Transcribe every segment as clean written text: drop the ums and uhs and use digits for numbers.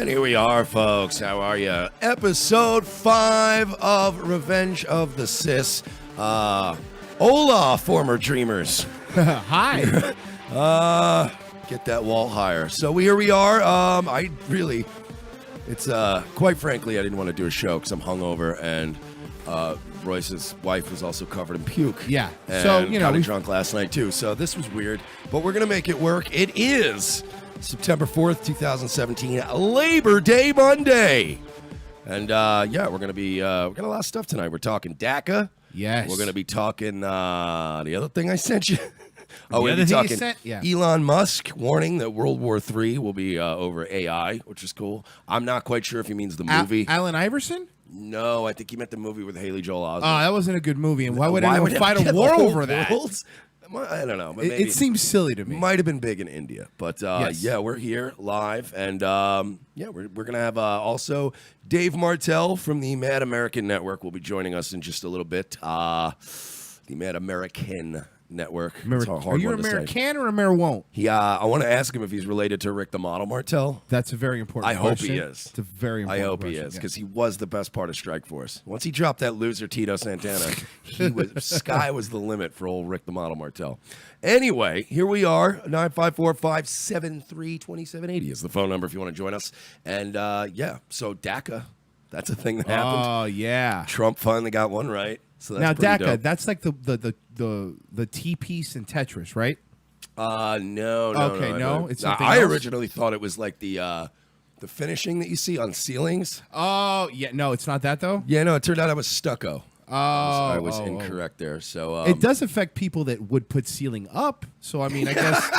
Here we are, folks. How are you? Episode 5 of Revenge of the Sis. Hola, former dreamers. Hi. Get that wall higher. So here we are. It's quite frankly, I didn't want to do a show because I'm hungover, and Royce's wife was also covered in puke. Yeah. And So, got drunk last night too. So this was weird, but we're gonna make it work. It is September 4th, 2017, Labor Day Monday. And we're gonna be we got a lot of stuff tonight. We're talking DACA. Yes. We're gonna be talking the other thing I sent you. We're other gonna be thing talking you sent? Yeah. Elon Musk warning that World War III will be over AI, which is cool. I'm not quite sure if he means the movie. Allen Iverson? No, I think he meant the movie with Haley Joel Osment. Oh, that wasn't a good movie. And why would anyone fight a war over that? I don't know. But It seems silly to me. Might have been big in India. But Yes. we're here live. And we're going to have also Dave Martell from the Mad American Network will be joining us in just a little bit. The Mad American Network. Are you American or Ameriwon't? I want to ask him if he's related to Rick the Model Martell. That's a very important I question. hope he is. It's a very important I hope question. he is, because he was the best part of Strikeforce. Once he dropped that loser Tito Santana, sky was the limit for old Rick the Model Martell. Anyway, here we are. 954-573-2780 is the phone number if you want to join us. And so DACA That's a thing that happened. Oh yeah. Trump finally got one right. So that's Now pretty DACA, dope. that's like the T piece in Tetris, right? No. Okay, no, it's something I else? originally thought it was like the finishing that you see on ceilings. Oh yeah, no, it's not that though. Yeah, no, it turned out I was stucco. I was oh. incorrect there. So It does affect people that would put ceiling up. So I mean, I guess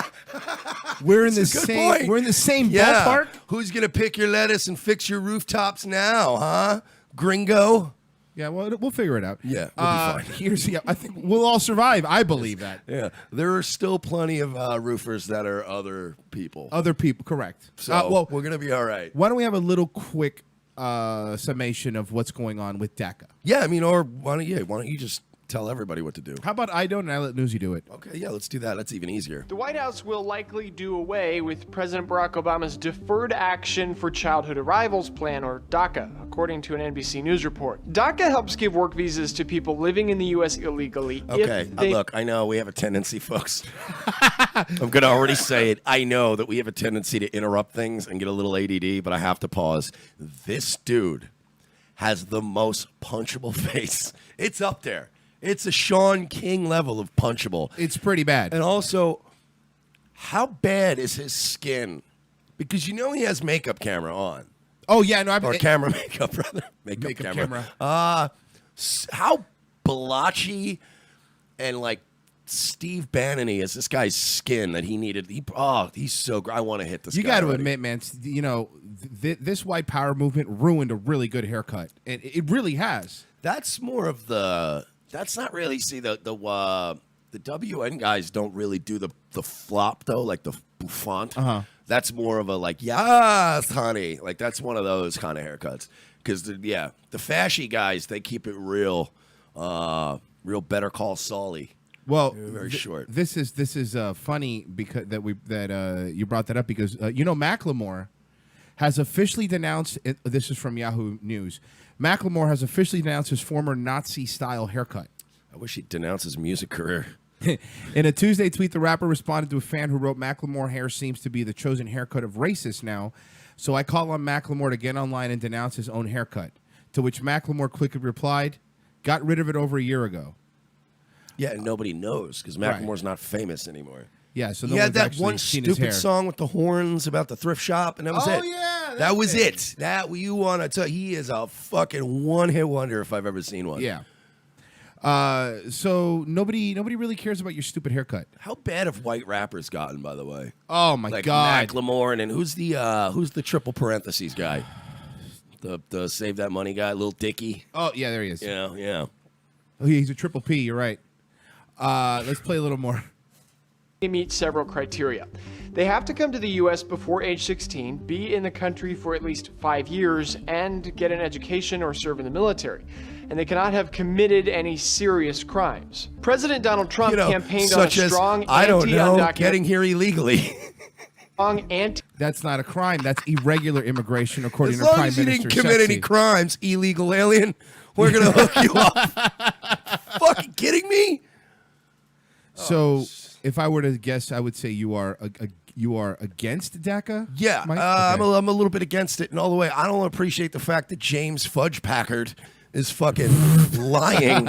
we're in the That's a good same point. we're in the same Yeah. ballpark. Who's gonna pick your lettuce and fix your rooftops now, huh? Gringo. Yeah, well, we'll figure it out. Yeah, we'll be fine. I think we'll all survive. I believe that. Yeah, there are still plenty of roofers that are other people. Other people, correct. So well, we're gonna be all right. why don't we have a little quick summation of what's going on with DACA? Yeah, I mean, or why don't you just tell everybody what to do? How about I don't and I let Newsy do it? Okay, yeah, let's do that. That's even easier. The White House will likely do away with President Barack Obama's Deferred Action for Childhood Arrivals Plan, or DACA, according to an NBC News report. DACA helps give work visas to people living in the U.S. illegally. Okay, look, I know we have a tendency, folks. I'm going to already say it. I know that we have a tendency to interrupt things and get a little ADD, but I have to pause. This dude has the most punchable face. It's up there. It's a Sean King level of punchable. It's pretty bad. And also, how bad is his skin? Because you know he has makeup camera on. Oh yeah, no, Or camera makeup, rather. Makeup camera. How blotchy and like Steve Bannon-y is this guy's skin that he needed. He's so I want to hit this guy. You got to already. admit, man, you know, this white power movement ruined a really good haircut. It really has. That's more of the. That's not really. See the WN guys don't really do the flop though, like the bouffant. That's more of a like yes, honey. Like that's one of those kind of haircuts. Because the fashy guys, they keep it real, real Better Call Saul-y. Well, very short. This is funny because you brought that up because you know Macklemore has officially denounced. This is from Yahoo News. Macklemore has officially denounced his former Nazi-style haircut. I wish he'd denounce his music career. In a Tuesday tweet, the rapper responded to a fan who wrote, "Macklemore hair seems to be the chosen haircut of racists now, so I call on Macklemore to get online and denounce his own haircut." To which Macklemore quickly replied, "Got rid of it over a year ago." Yeah, and nobody knows because Macklemore's not famous anymore. Yeah, so he no had one's that actually one seen his hair. stupid song with the horns about the thrift shop, and that was it. Oh yeah, that was it. That you want to tell? He is a fucking one-hit wonder if I've ever seen one. Yeah. So nobody really cares about your stupid haircut. How bad have white rappers gotten, by the way? Oh my like god, Macklemore, and then who's the triple parentheses guy? The Save That Money guy, Lil Dicky. Oh yeah, there he is. Yeah. Oh, he's a triple P. You're right. Let's play a little more. They meet several criteria. They have to come to the U.S. before age 16, be in the country for at least 5 years, and get an education or serve in the military. And they cannot have committed any serious crimes. President Donald Trump campaigned on a strong anti-undocumented... getting here illegally. That's not a crime. That's irregular immigration, according to Prime Prime Minister. As long as you didn't commit Sexy. any crimes, illegal alien, we're going to hook you up. Fucking kidding me? So, if I were to guess, I would say you are against DACA? Yeah, Mike? I'm a little bit against it, and all the way, I don't appreciate the fact that James Fudge Packard is fucking lying,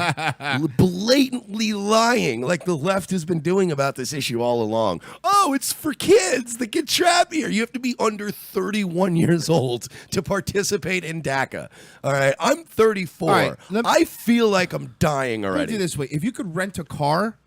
blatantly lying, like the left has been doing about this issue all along. Oh, it's for kids that get trapped here. You have to be under 31 years old to participate in DACA. All right, I'm 34. All right, I feel like I'm dying Let me already. do it this way. If you could rent a car,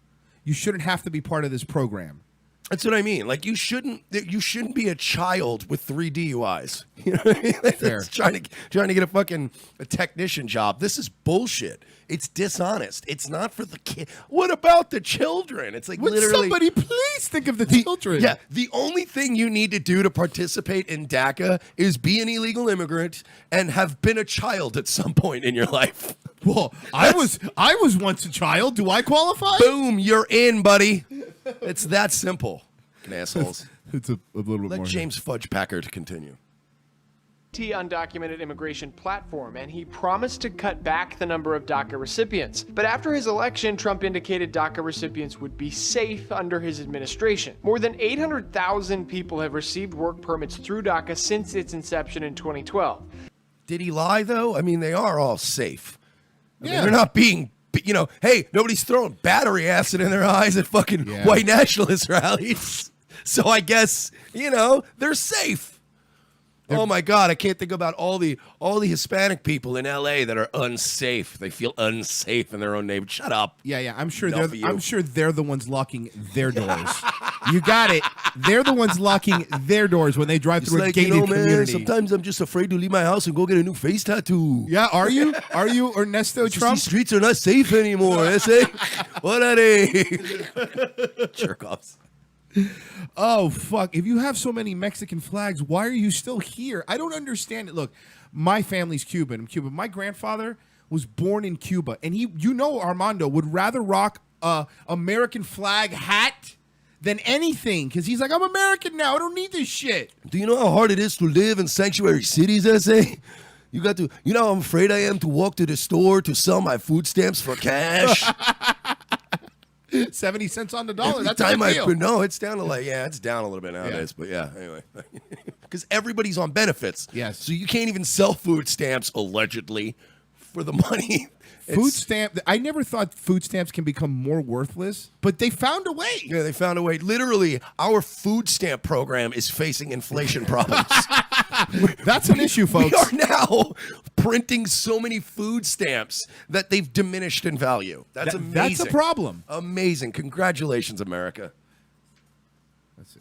you shouldn't have to be part of this program. That's what I mean. Like you shouldn't be a child with 3 DUIs. You know what I mean? Like, Fair. trying to get a technician job. This is bullshit. It's dishonest. It's not for the kid. What about the children? It's like Would literally. somebody please think of the children? Yeah, the only thing you need to do to participate in DACA is be an illegal immigrant and have been a child at some point in your life. Well, I was once a child. Do I qualify? Boom, you're in, buddy. It's that simple. Fucking assholes. It's a little bit Let more. James Fudge Packard continue. Undocumented immigration platform, and he promised to cut back the number of DACA recipients. But after his election, Trump indicated DACA recipients would be safe under his administration. More than 800,000 people have received work permits through DACA since its inception in 2012. Did he lie, though? I mean, they are all safe. I mean, Yeah. they're not being, hey, nobody's throwing battery acid in their eyes at fucking white nationalist rallies. So I guess, they're safe. Oh my God, I can't think about all the Hispanic people in LA that are unsafe. They feel unsafe in their own neighborhood. Shut up. Yeah. I'm sure Enough they're the ones locking their doors. You got it. They're the ones locking their doors when they drive through a gated community. Sometimes I'm just afraid to leave my house and go get a new face tattoo. Yeah, are you? Are you Ernesto Trump? These streets are not safe anymore, eh? What are they? Jerk-offs. Oh, fuck. If you have so many Mexican flags, why are you still here? I don't understand it. Look, my family's Cuban. I'm Cuban. My grandfather was born in Cuba, and Armando would rather rock a American flag hat than anything, because he's like, I'm American now. I don't need this shit. Do you know how hard it is to live in sanctuary cities, S.A.? You got to, how I'm afraid I am to walk to the store to sell my food stamps for cash? 70 cents on the dollar. Every That's time a deal. No, it's down to it's down a little bit nowadays. But anyway. Because everybody's on benefits. Yes. So you can't even sell food stamps, allegedly, for the money. Food stamp. I never thought food stamps can become more worthless, but they found a way. Yeah, they found a way. Literally, our food stamp program is facing inflation problems. That's an issue, folks. We are now printing so many food stamps that they've diminished in value. That's amazing. That's a problem. Amazing. Congratulations, America. Let's see.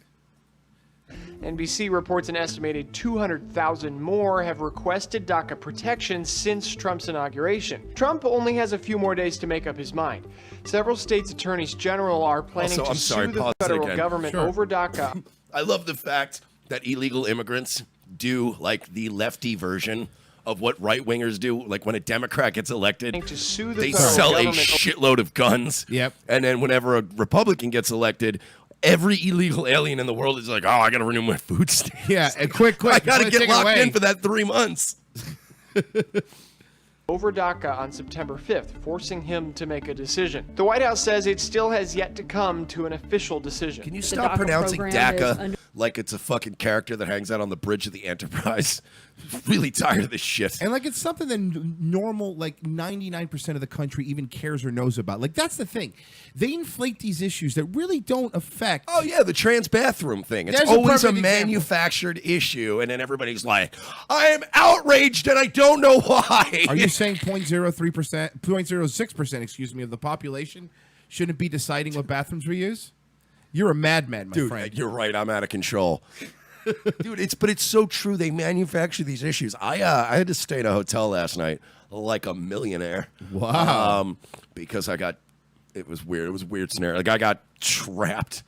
NBC reports an estimated 200,000 more have requested DACA protection since Trump's inauguration. Trump only has a few more days to make up his mind. Several states' attorneys general are planning to sue the federal government over DACA. I love the fact that illegal immigrants do like the lefty version of what right-wingers do. Like when a Democrat gets elected, To sue the they federal sell a government. shitload of guns. Yep. And then whenever a Republican gets elected, every illegal alien in the world is like, oh, I got to renew my food stamps. Yeah, and quick. I got to get take it locked away. in for that 3 months. Over DACA on September 5th, forcing him to make a decision. The White House says it still has yet to come to an official decision. Can you The stop DACA pronouncing program is DACA under- like it's a fucking character that hangs out on the bridge of the Enterprise? Really tired of this shit. And like it's something that normal, like 99% of the country even cares or knows about. Like that's the thing. They inflate these issues that really don't affect. Oh yeah, the trans bathroom thing. It's There's a always a perfect example. manufactured issue, and then everybody's like, I am outraged and I don't know why. Are you saying 0.03%, 0.06%, excuse me, of the population shouldn't be deciding what bathrooms we use? You're a madman, my Dude, friend. you're right. I'm out of control. Dude, it's so true. They manufacture these issues. I had to stay in a hotel last night like a millionaire. Wow. Because it was weird. It was a weird scenario. Like I got trapped,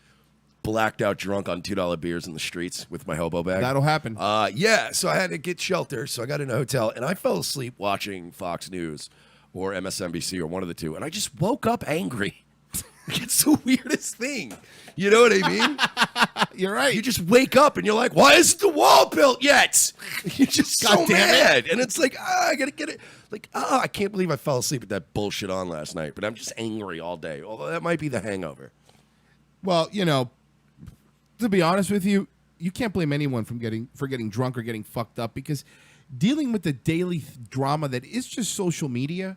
blacked out drunk on $2 beers in the streets with my hobo bag. That'll happen. Yeah, so I had to get shelter. So I got in a hotel and I fell asleep watching Fox News or MSNBC or one of the two. And I just woke up angry. It's the weirdest thing. You know what I mean? You're right. You just wake up and you're like, why isn't the wall built yet? You're just so God damn it. mad. And it's like, I got to get it. Like, I can't believe I fell asleep with that bullshit on last night. But I'm just angry all day. Although that might be the hangover. Well, to be honest with you, you can't blame anyone for getting drunk or getting fucked up because dealing with the daily drama that is just social media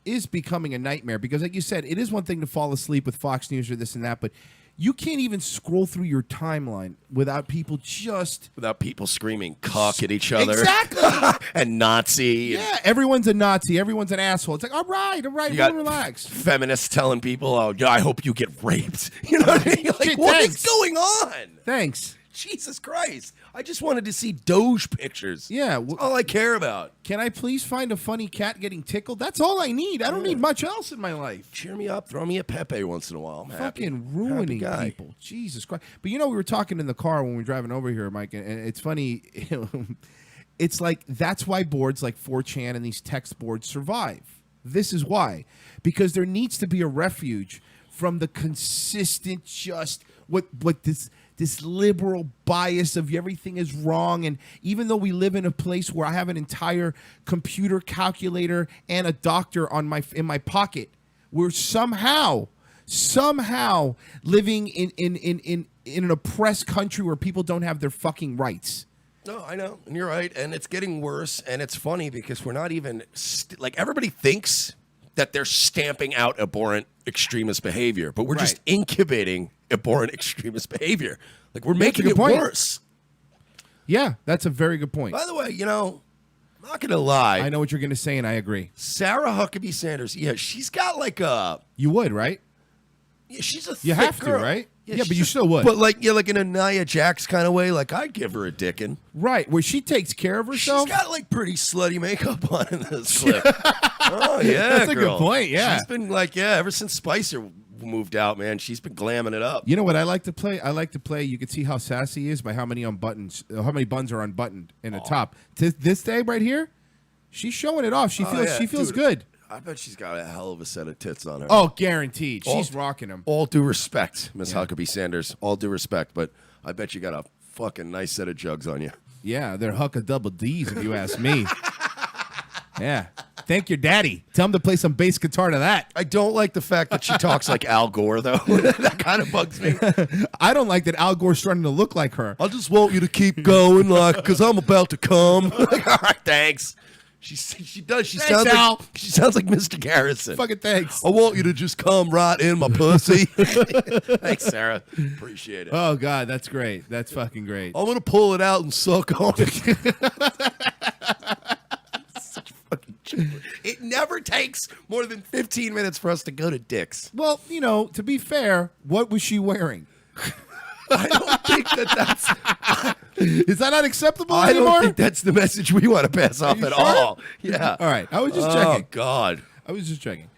is becoming a nightmare because, like you said, it is one thing to fall asleep with Fox News or this and that, but you can't even scroll through your timeline without people screaming cock at each other. Exactly. And Nazi. Yeah, everyone's a Nazi. Everyone's an asshole. It's like, all right, You got relax. feminists telling people, oh, yeah, I hope you get raped. You know what I mean? Like, Shit, what thanks. is going on? Thanks. Jesus Christ. I just wanted to see Doge pictures. Yeah. That's all I care about. Can I please find a funny cat getting tickled? That's all I need. I don't need much else in my life. Cheer me up. Throw me a Pepe once in a while. I'm happy. Fucking ruining Happy guy. people. Jesus Christ. But we were talking in the car when we were driving over here, Mike, and it's funny. It's like that's why boards like 4chan and these text boards survive. This is why. Because there needs to be a refuge from the consistent just what this liberal bias of everything is wrong. And even though we live in a place where I have an entire computer calculator and a doctor in my pocket, we're somehow living in an oppressed country where people don't have their fucking rights. No, I know, and you're right, and it's getting worse, and it's funny because we're not even like everybody thinks that they're stamping out abhorrent extremist behavior, but we're just incubating abhorrent extremist behavior. Like we're making it worse. Yeah, that's a very good point. By the way, I'm not gonna lie. I know what you're gonna say, and I agree. Sarah Huckabee Sanders, yeah, she's got like a. You would, right? Yeah, she's a. You thick have girl. to, right? Yeah, but she's you still would. But like in a Nia Jax kind of way, like I'd give her a dickin'. Right, where she takes care of herself. She's got like pretty slutty makeup on in this clip. Oh yeah, that's a good point. Yeah, she's been like ever since Spicer moved out, man. She's been glamming it up. You know what I like to play? I like to play. You can see how sassy he is by how many buns are unbuttoned in the top. This day right here, she's showing it off. She feels good. I bet she's got a hell of a set of tits on her. Oh, guaranteed. She's rocking them. All due respect, Miss Huckabee Sanders. All due respect, but I bet you got a fucking nice set of jugs on you. Yeah, they're Hucka double D's if you ask me. Yeah. Thank your daddy. Tell him to play some bass guitar to that. I don't like the fact that she talks like Al Gore, though. That kind of bugs me. I don't like that Al Gore's starting to look like her. I just want you to keep going, like, because I'm about to come. Like, all right, thanks. She does. She sounds like Mr. Garrison. Fucking thanks. I want you to just come right in my pussy. Thanks, Sarah. Appreciate it. Oh God, that's great. That's fucking great. I'm gonna pull it out and suck on it. Such fucking cheaper. It never takes more than 15 minutes for us to go to Dick's. Well, to be fair, what was she wearing? I don't think that's. Is that not acceptable I anymore? don't think that's the message we want to pass off at all. Yeah. All right. I was just checking. Oh God. I was just checking.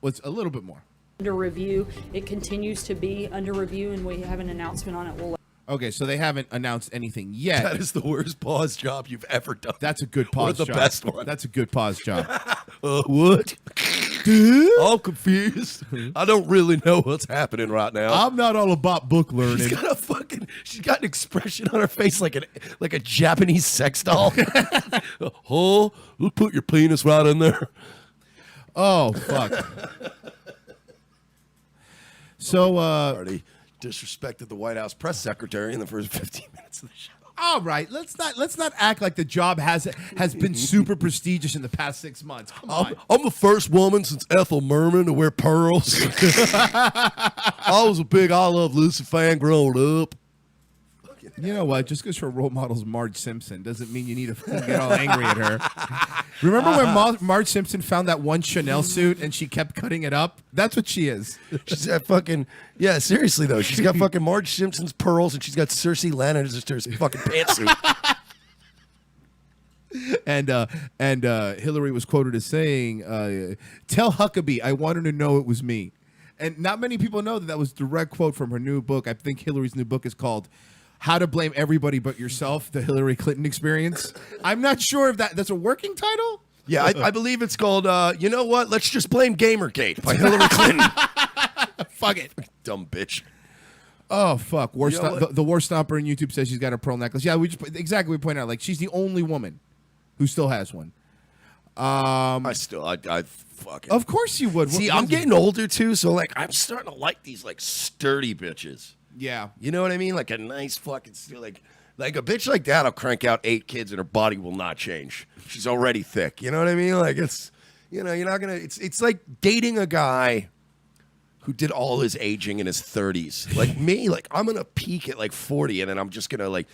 What's a little bit more? Under review. It continues to be under review, and we have an announcement on it. Okay, so they haven't announced anything yet. That is the worst pause job you've ever done. That's a good pause job. Or the best one. That's a good pause job. What? I'm confused. I don't really know what's happening right now. I'm not all about book learning. She's got an expression on her face like a Japanese sex doll. Oh, we'll put your penis right in there. Oh, fuck. So, Already disrespected the White House press secretary in the first 15 minutes of the show. All right, let's not act like the job has been super prestigious in the past 6 months. Come on. I'm the first woman since Ethel Merman to wear pearls. I was a big I Love Lucy fan growing up. You know what? Just because her role model's Marge Simpson doesn't mean you need to get all angry at her. Remember when Marge Simpson found that one Chanel suit and she kept cutting it up? That's what she is. She's got fucking seriously though. She's got fucking Marge Simpson's pearls and she's got Cersei Lannister's fucking pantsuit. And Hillary was quoted as saying, "Tell Huckabee I want her to know it was me." And not many people know that was a direct quote from her new book. I think Hillary's new book is called How to Blame Everybody But Yourself, the Hillary Clinton Experience. I'm not sure if that's a working title. Yeah, I believe it's called, you know what? Let's just blame Gamergate by Hillary Clinton. Fuck it. Dumb bitch. Oh, fuck. The War Stomper on YouTube says she's got a pearl necklace. Yeah, we pointed out, like, she's the only woman who still has one. I fucking. Of course you would. See, I'm getting older, too, so, like, I'm starting to like these, like, sturdy bitches. Yeah. You know what I mean? Like a nice fucking, like a bitch like that will crank out 8 kids and her body will not change. She's already thick. You know what I mean? Like it's, you're not going to, it's like dating a guy who did all his aging in his 30s. Like me, like I'm going to peak at like 40 and then I'm just going to like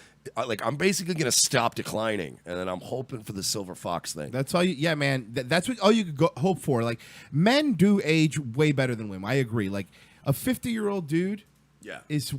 I'm basically going to stop declining. And then I'm hoping for the silver fox thing. That's all yeah, man. That's all you could hope for. Like men do age way better than women. I agree. Like a 50-year-old dude. Yeah. Is,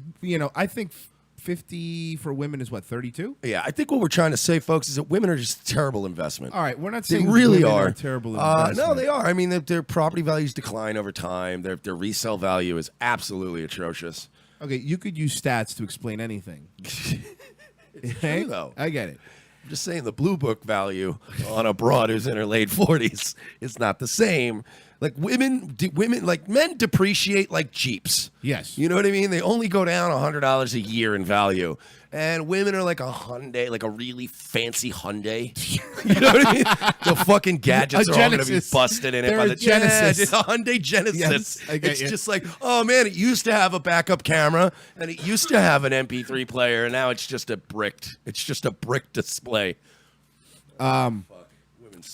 I think 50 for women is what, 32? Yeah, I think what we're trying to say, folks, is that women are just a terrible investment. All right, we're not saying they really women are terrible investment. No, they are. I mean, their property values decline over time. Their resale value is absolutely atrocious. Okay, you could use stats to explain anything. It's true, though. I get it. I'm just saying the blue book value on a broad who's in her late 40s is not the same Like women, like men depreciate like Jeeps. Yes. You know what I mean? They only go down $100 a year in value. And women are like a Hyundai, like a really fancy Hyundai. You know what I mean? The fucking gadgets are all going to be busted in it by the Genesis. Yeah, a Hyundai Genesis. Yes, I get it's you. just like, oh man, it used to have a backup camera and it used to have an MP3 player, and now it's just a brick display.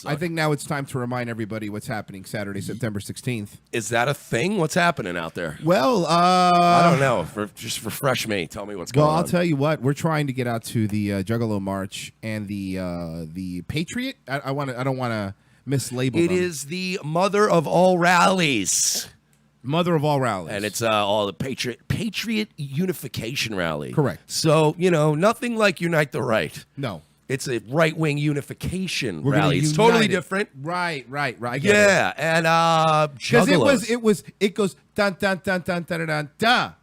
I think now it's time to remind everybody what's happening Saturday, September 16th. Is that a thing? What's happening out there? Well, I don't know. Just refresh me. Tell me what's going on. Well, I'll tell you what. We're trying to get out to the Juggalo March and the Patriot. I don't want to mislabel It them. is the mother of all rallies. Mother of all rallies. And it's all the Patriot Unification Rally. Correct. So, nothing like Unite the Right. No. It's a right-wing unification We're rally. gonna It's totally unite it. different. Right. I get it. Yeah, and Because Juggalos. it goes dun dun dun dun dun dun dun.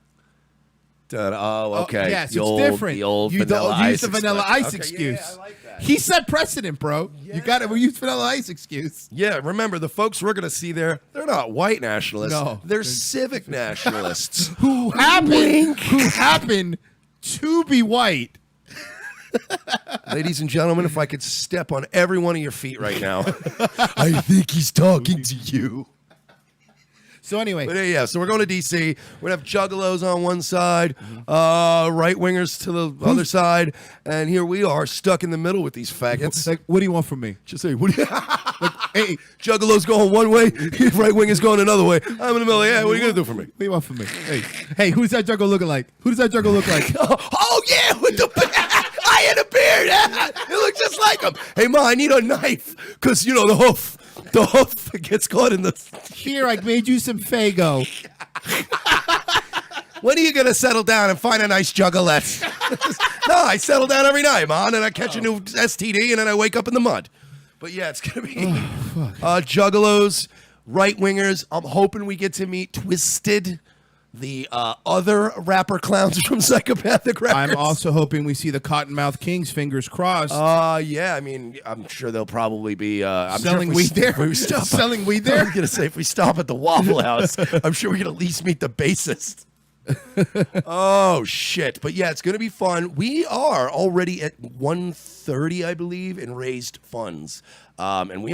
Oh, okay. Yes, The it's old, different. The old you Vanilla don't Ice use the Vanilla explain. Ice Okay, excuse. Yeah, I like that. He set precedent, bro. Yeah. You got to use Vanilla Ice excuse. Yeah, remember, the folks we're going to see there, they're not white nationalists. No. They're civic nationalists. Who happen to be white. Ladies and gentlemen, if I could step on every one of your feet right now, I think he's talking to you. So anyway, But yeah, so we're going to D.C. We're going to have Juggalos on one side, right-wingers to the other side, and here we are stuck in the middle with these faggots. like, what do you want from me? Just say, what do you... Hey, Juggalo's going one way, right-wing is going another way. I'm in the middle. Yeah, what are you going to do for me? what do you want from me? Hey, who's that Juggle looking like? Who does that Juggle look like? Oh yeah, with the eye and a beard. It looks just like him. Hey, Ma, I need a knife, because, the hoof gets caught in the... Here, I made you some Fago. When are you going to settle down and find a nice juggalette? No, I settle down every night, man, and I catch a new STD, and then I wake up in the mud. But yeah, it's going to be Juggalos, right-wingers. I'm hoping we get to meet Twisted, the other rapper clowns from Psychopathic Records. I'm also hoping we see the Cottonmouth Kings, fingers crossed. Yeah, I mean, I'm sure they'll probably be selling weed there. Selling weed there. I was going to say, if we stop at the Waffle House, I'm sure we can at least meet the bassist. Oh shit! But yeah, it's gonna be fun. We are already at 130, I believe, in raised funds, and we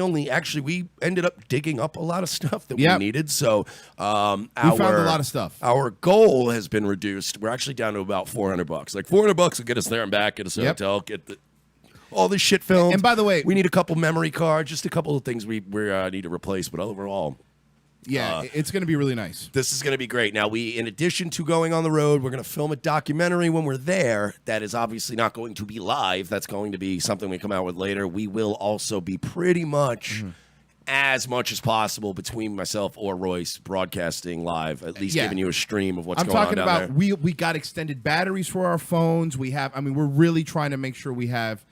ended up digging up a lot of stuff that we needed. So we found a lot of stuff. Our goal has been reduced. We're actually down to about $400. Like $400 will get us there and back, get us a hotel, get all this shit filmed. And by the way, we need a couple memory cards, just a couple of things we need to replace. But overall. Yeah, it's going to be really nice. This is going to be great. Now, in addition to going on the road, we're going to film a documentary when we're there. That is obviously not going to be live. That's going to be something we come out with later. We will also be pretty much as much as possible between myself or Royce broadcasting live, at least giving you a stream of what's going on down there. I'm talking about we got extended batteries for our phones. We're really trying to make sure we have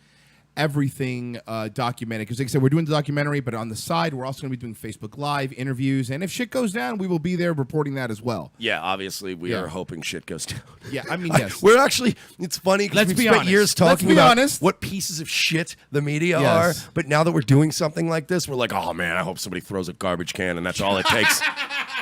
everything documented, because like I said, we're doing the documentary, but on the side we're also going to be doing Facebook Live interviews, and if shit goes down, we will be there reporting that as well. Yeah, obviously we are hoping shit goes down. Yeah, I mean, yes. We're actually, it's funny because we've spent years talking about what pieces of shit the media are, but now that we're doing something like this, we're like, oh man, I hope somebody throws a garbage can, and that's all it takes.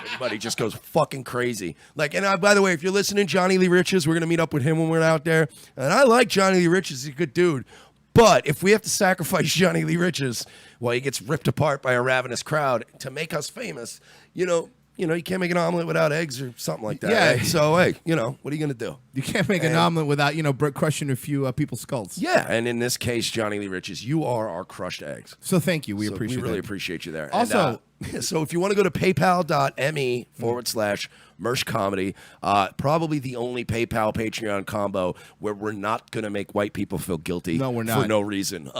Everybody just goes fucking crazy. Like, and by the way, if you're listening, Johnny Lee Riches, we're going to meet up with him when we're out there, and I like Johnny Lee Riches. He's a good dude. But if we have to sacrifice Johnny Lee Riches while he gets ripped apart by a ravenous crowd to make us famous, you can't make an omelet without eggs or something like that. Yeah. Right? So, hey, what are you going to do? You can't make an omelet without, crushing a few people's skulls. Yeah, and in this case, Johnny Lee Riches, you are our crushed eggs. So thank you. We appreciate it. We really appreciate you there. Also, so if you want to go to paypal.me/Mersh Comedy, probably the only PayPal Patreon combo where we're not going to make white people feel guilty. No, we're not. For no reason.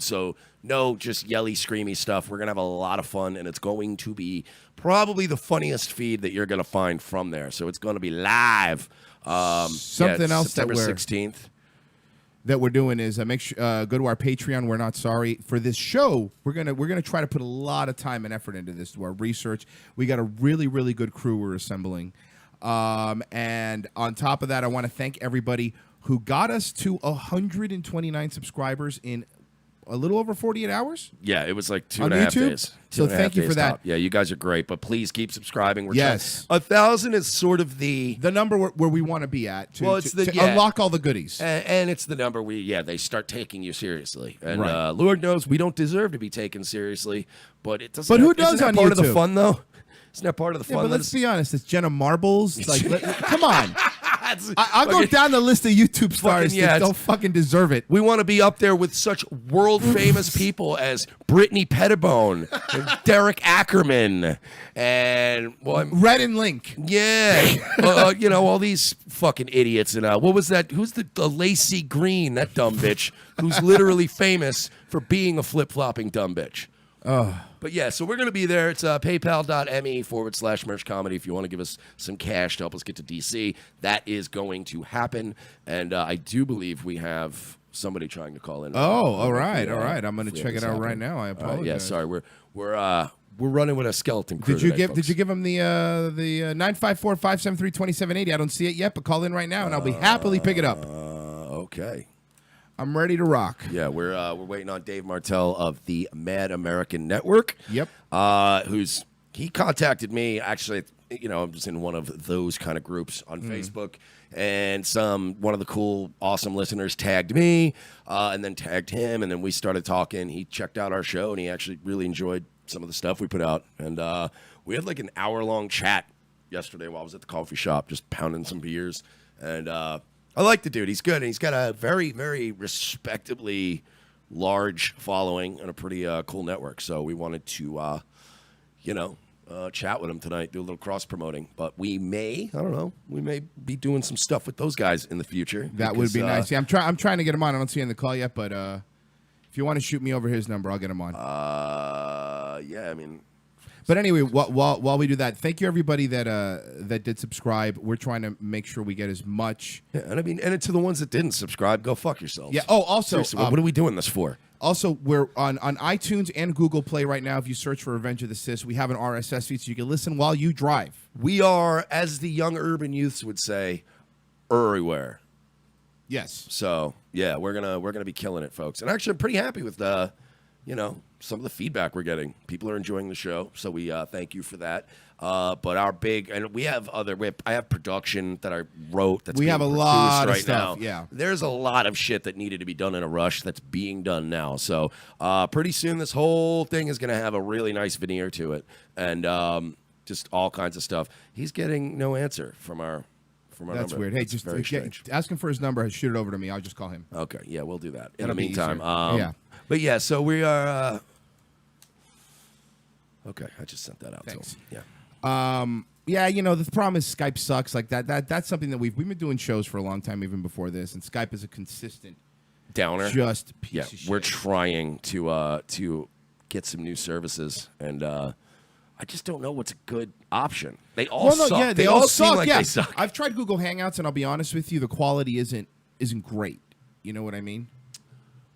So no just yelly, screamy stuff. We're going to have a lot of fun, and it's going to be probably the funniest feed that you're going to find from there. So it's going to be live. Something else September 16th. That we're doing is make sure go to our Patreon. We're not sorry for this show. We're gonna try to put a lot of time and effort into this, to our research. We got a really, really good crew we're assembling, and on top of that, I want to thank everybody who got us to 129 subscribers in a little over 48 hours. Yeah, it was like 2.5 On YouTube? days. So 2.5 thank you days for that. top. Yeah, you guys are great, but please keep subscribing. We're Yes. 1,000 is sort of the number where we want to be at to, Well, it's to yeah. unlock all the goodies. and it's the number they start taking you seriously. And Right. Lord knows we don't deserve to be taken seriously, but it doesn't. But who isn't does that on part of the YouTube? fun though? Isn't that part of the Yeah, fun? but let's be honest. It's Jenna Marbles. Like, come on. That's I'll go fucking- down the list of YouTube stars yeah, that it's- don't fucking deserve it. We want to be up there with such world famous people as Brittany Pettibone, and Derek Ackerman, and Red and Link. yeah, all these fucking idiots. And what was that? Who's the Lacey Green? That dumb bitch who's literally famous for being a flip flopping dumb bitch. But yeah, so we're going to be there. It's paypal.me/merch comedy if you want to give us some cash to help us get to DC. That is going to happen. And I do believe we have somebody trying to call in. Oh, all right. I'm going to check it out right now. I apologize. Yeah, sorry. We're running with a skeleton crew. Did you tonight, give him the 954-573-2780? I don't see it yet, but call in right now and I'll be happily pick it up. Okay. I'm ready to rock. Yeah, we're waiting on Dave Martell of the Mad American Network. Yep. He contacted me. Actually, I'm just in one of those kind of groups on Facebook, and one of the cool, awesome listeners tagged me, and then tagged him, and then we started talking. He checked out our show, and he actually really enjoyed some of the stuff we put out, and we had like an hour-long chat yesterday while I was at the coffee shop, just pounding some beers, and I like the dude. He's good, and he's got a very, very respectably large following and a pretty cool network. So we wanted to, chat with him tonight, do a little cross-promoting. But we may be doing some stuff with those guys in the future. That would be nice. Yeah, I'm trying to get him on. I don't see him in the call yet, but if you want to shoot me over his number, I'll get him on. Yeah, I mean... But anyway, while we do that, thank you everybody that did subscribe. We're trying to make sure we get as much. Yeah, and to the ones that didn't subscribe, go fuck yourselves. Yeah. Oh, also, seriously, what are we doing this for? Also, we're on iTunes and Google Play right now. If you search for Revenge of the Sis, we have an RSS feed so you can listen while you drive. We are, as the young urban youths would say, everywhere. Yes. So yeah, we're gonna be killing it, folks. And actually, I'm pretty happy with some of the feedback we're getting. People are enjoying the show, so we thank you for that. But I have production that I wrote that's we have a being lot produced of right stuff. now. Yeah, there's a lot of shit that needed to be done in a rush that's being done now. So pretty soon, this whole thing is going to have a really nice veneer to it, and just all kinds of stuff. He's getting no answer from our that's number. weird. Hey, it's just very strange. ask him for his number. Shoot it over to me. I'll just call him. Okay, yeah, we'll do that. In That'll the be meantime, easier. Yeah. But yeah, so we are. Okay, I just sent that out. Thanks. To him. Yeah. Yeah, the problem is Skype sucks. Like that's something that we've been doing shows for a long time, even before this, and Skype is a consistent downer. Just piece of shit. We're trying to get some new services, and I just don't know what's a good option. They all suck. Yeah, they all seem suck. like Yeah. they suck. I've tried Google Hangouts, and I'll be honest with you, the quality isn't great. You know what I mean?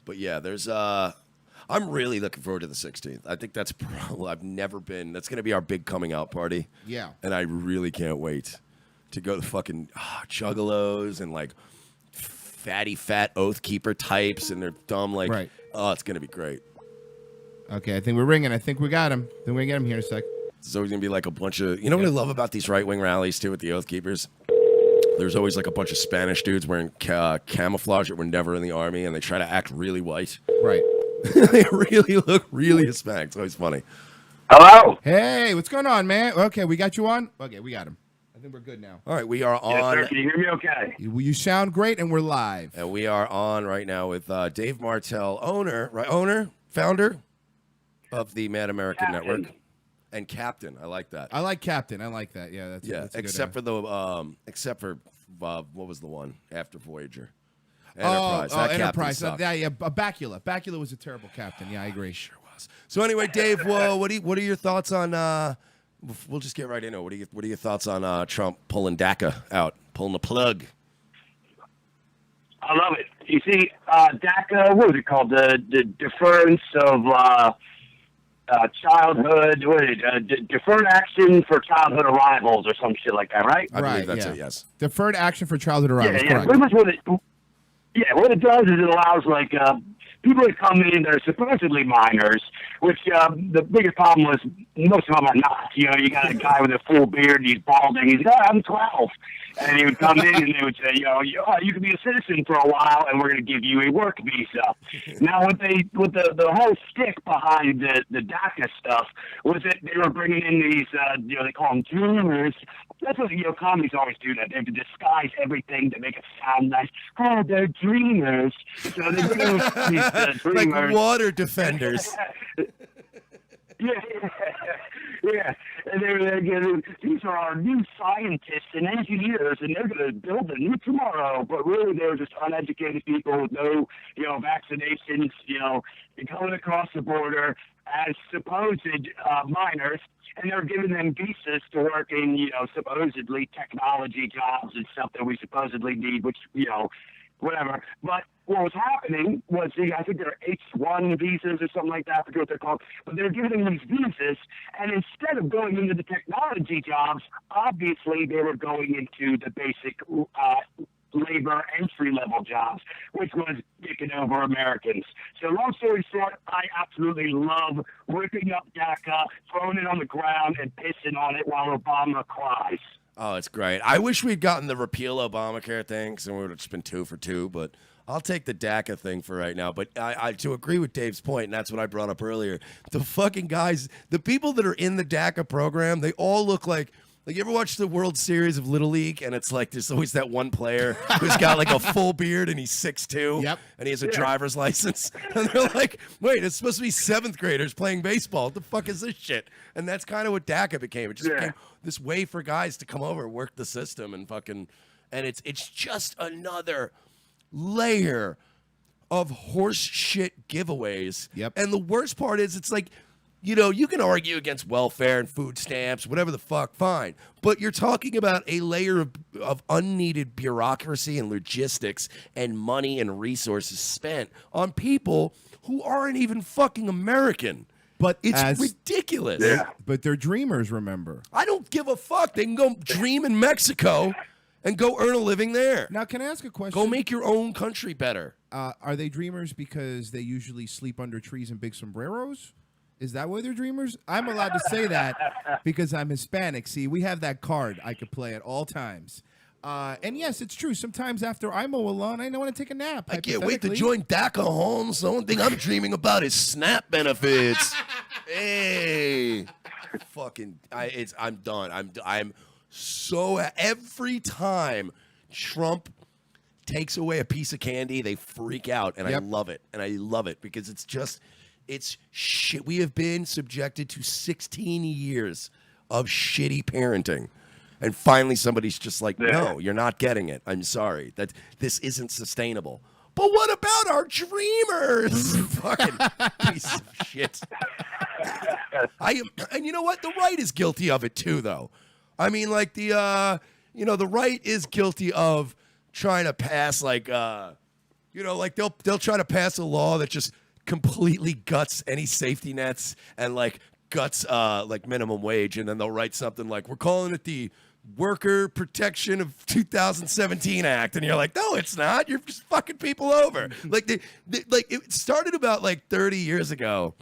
But yeah, there's I'm really looking forward to the 16th. I think that's probably that's going to be our big coming out party. Yeah. And I really can't wait to go to fucking juggalos and like fatty fat oath keeper types and they're dumb like Right. Oh, it's going to be great. Okay, I think we're ringing. I think we got him. Then we get him here in a sec. There's always going to be like a bunch of, what I love about these right-wing rallies too with the oath keepers? There's always like a bunch of Spanish dudes wearing camouflage that were never in the army and they try to act really white. Right. They really look really Hispanic. It's always funny. Hello. Hey, what's going on, man? Okay, we got you on? Okay, we got him. I think we're good now. All right, we are Yes, on. sir. Can you hear me okay? You sound great, and we're live. And we are on right now with Dave Martell, founder of the Mad American Captain. Network, and captain. I like that. I like Captain. I like that. Yeah, that's a except good, for what was the one after Voyager? Enterprise. That captain Enterprise. sucked. Bacula. Bacula was a terrible captain. Yeah, I agree. Sure was. So anyway, Dave, what are your thoughts on? We'll just get right into it. What are your thoughts on Trump pulling DACA out, pulling the plug? I love it. You see, DACA, what was it called? The Deference of Childhood, Deferred Action for Childhood Arrivals or some shit like that, right? I believe that's yeah. it, yes. Deferred action for childhood arrivals. Yeah, Correct. pretty much what it does is it allows, like, people that come in that are supposedly minors, which the biggest problem was most of them are not. You know, you got a guy with a full beard, and he's balding. He's like, I'm 12. And he would come in and they would say, you can be a citizen for a while, and we're going to give you a work visa. Now, with the whole stick behind the DACA stuff was that they were bringing in these, they call them dreamers. That's what, comedies always do, that. They have to disguise everything to make it sound nice. Oh, they're dreamers. So they bring in these dreamers. Like water defenders. Yeah. And these are our new scientists and engineers, and they're going to build a new tomorrow. But really, they're just uneducated people with no, vaccinations, coming across the border as supposed minors, and they're giving them visas to work in, supposedly technology jobs and stuff that we supposedly need, which, whatever. But what was happening was, I think they're H-1 visas or something like that. I forget what they're called. But they're giving them these visas, and instead of going into the technology jobs, obviously they were going into the basic labor entry-level jobs, which was taking over Americans. So long story short, I absolutely love ripping up DACA, throwing it on the ground, and pissing on it while Obama cries. Oh, it's great. I wish we'd gotten the repeal Obamacare thing, because we would have just been 2 for 2, but I'll take the DACA thing for right now. But I to agree with Dave's point, and that's what I brought up earlier, the fucking guys, the people that are in the DACA program, they all look like you ever watch the World Series of Little League, and it's like there's always that one player who's got like a full beard and he's 6'2", and he has a driver's license, and they're like, wait, it's supposed to be 7th graders playing baseball. What the fuck is this shit? And that's kind of what DACA became. It just became this way for guys to come over, work the system, and fucking, and it's just another layer of horse shit giveaways. And the worst part is, it's like, you can argue against welfare and food stamps, whatever the fuck, fine. But you're talking about a layer of unneeded bureaucracy and logistics and money and resources spent on people who aren't even fucking American. But it's ridiculous. But they're dreamers, remember. I don't give a fuck. They can go dream in Mexico and go earn a living there. Now, can I ask a question? Go make your own country better. Are they dreamers because they usually sleep under trees and big sombreros? Is that why they're dreamers? I'm allowed to say that because I'm Hispanic. See, we have that card I could play at all times. And yes, it's true. Sometimes after I mow a lawn, I want to take a nap. I can't wait to join DACA, Holmes. The only thing I'm dreaming about is SNAP benefits. Hey, fucking, I'm done. I'm so, every time Trump takes away a piece of candy, they freak out, and I love it. And I love it because it's just, it's shit. We have been subjected to 16 years of shitty parenting. And finally somebody's just like, no, you're not getting it. I'm sorry. That this isn't sustainable. But what about our dreamers? Fucking piece of shit. And you know what? The right is guilty of it too, though. I mean, like the right is guilty of trying to pass like they'll try to pass a law that just completely guts any safety nets and like guts like minimum wage, and then they'll write something like, we're calling it the Worker Protection of 2017 Act, and you're like, no, it's not. You're just fucking people over. Like it started about like 30 years ago,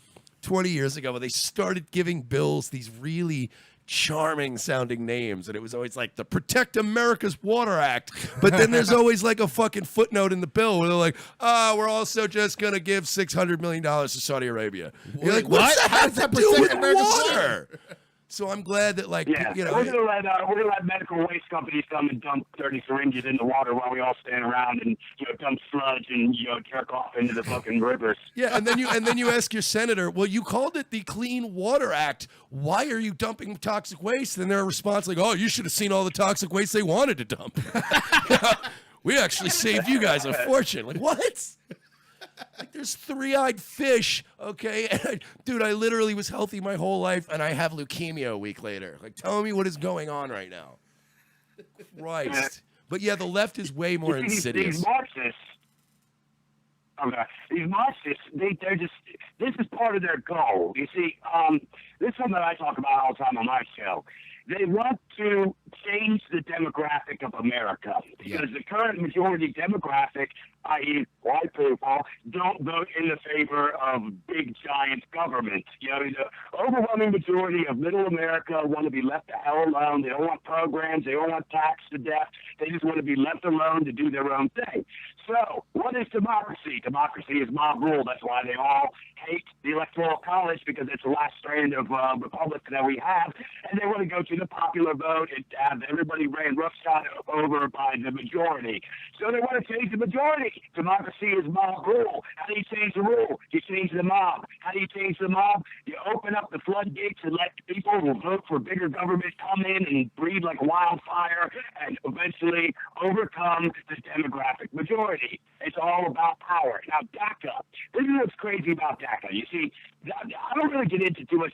20 years ago, when they started giving bills these really charming sounding names, and it was always like the Protect America's Water Act, but then there's always like a fucking footnote in the bill where they're like, we're also just gonna give $600 million to Saudi Arabia. You're like, what's that have to do with water? So I'm glad that, like, we're gonna let medical waste companies come and dump 30 syringes in the water while we all stand around and dump sludge and jerk off into the fucking rivers. Yeah, and then you ask your senator, well, you called it the Clean Water Act. Why are you dumping toxic waste? And their response like, oh, you should have seen all the toxic waste they wanted to dump. We actually saved you guys a fortune. Like, what? Like, there's three-eyed fish, okay? And dude, I literally was healthy my whole life, and I have leukemia a week later. Like, tell me what is going on right now. Christ. But yeah, the left is way more insidious. These Marxists, they're just, this is part of their goal. You see, this is something that I talk about all the time on my show. They want to change the demographic of America because the current majority demographic, i.e. white people, don't vote in the favor of big, giant government. You know, the overwhelming majority of middle America want to be left the hell alone. They don't want programs. They don't want taxed to death. They just want to be left alone to do their own thing. So, what is democracy? Democracy is mob rule. That's why they all hate the Electoral College, because it's the last strand of republic that we have, and they want to go to the popular vote and have everybody ran roughshod over by the majority. So they want to change the majority. Democracy is mob rule. How do you change the rule? You change the mob. How do you change the mob? You open up the floodgates and let people who vote for bigger government come in and breed like wildfire and eventually overcome the demographic majority. It's all about power. Now, DACA. This is what's crazy about DACA. You see, I don't really get into too much,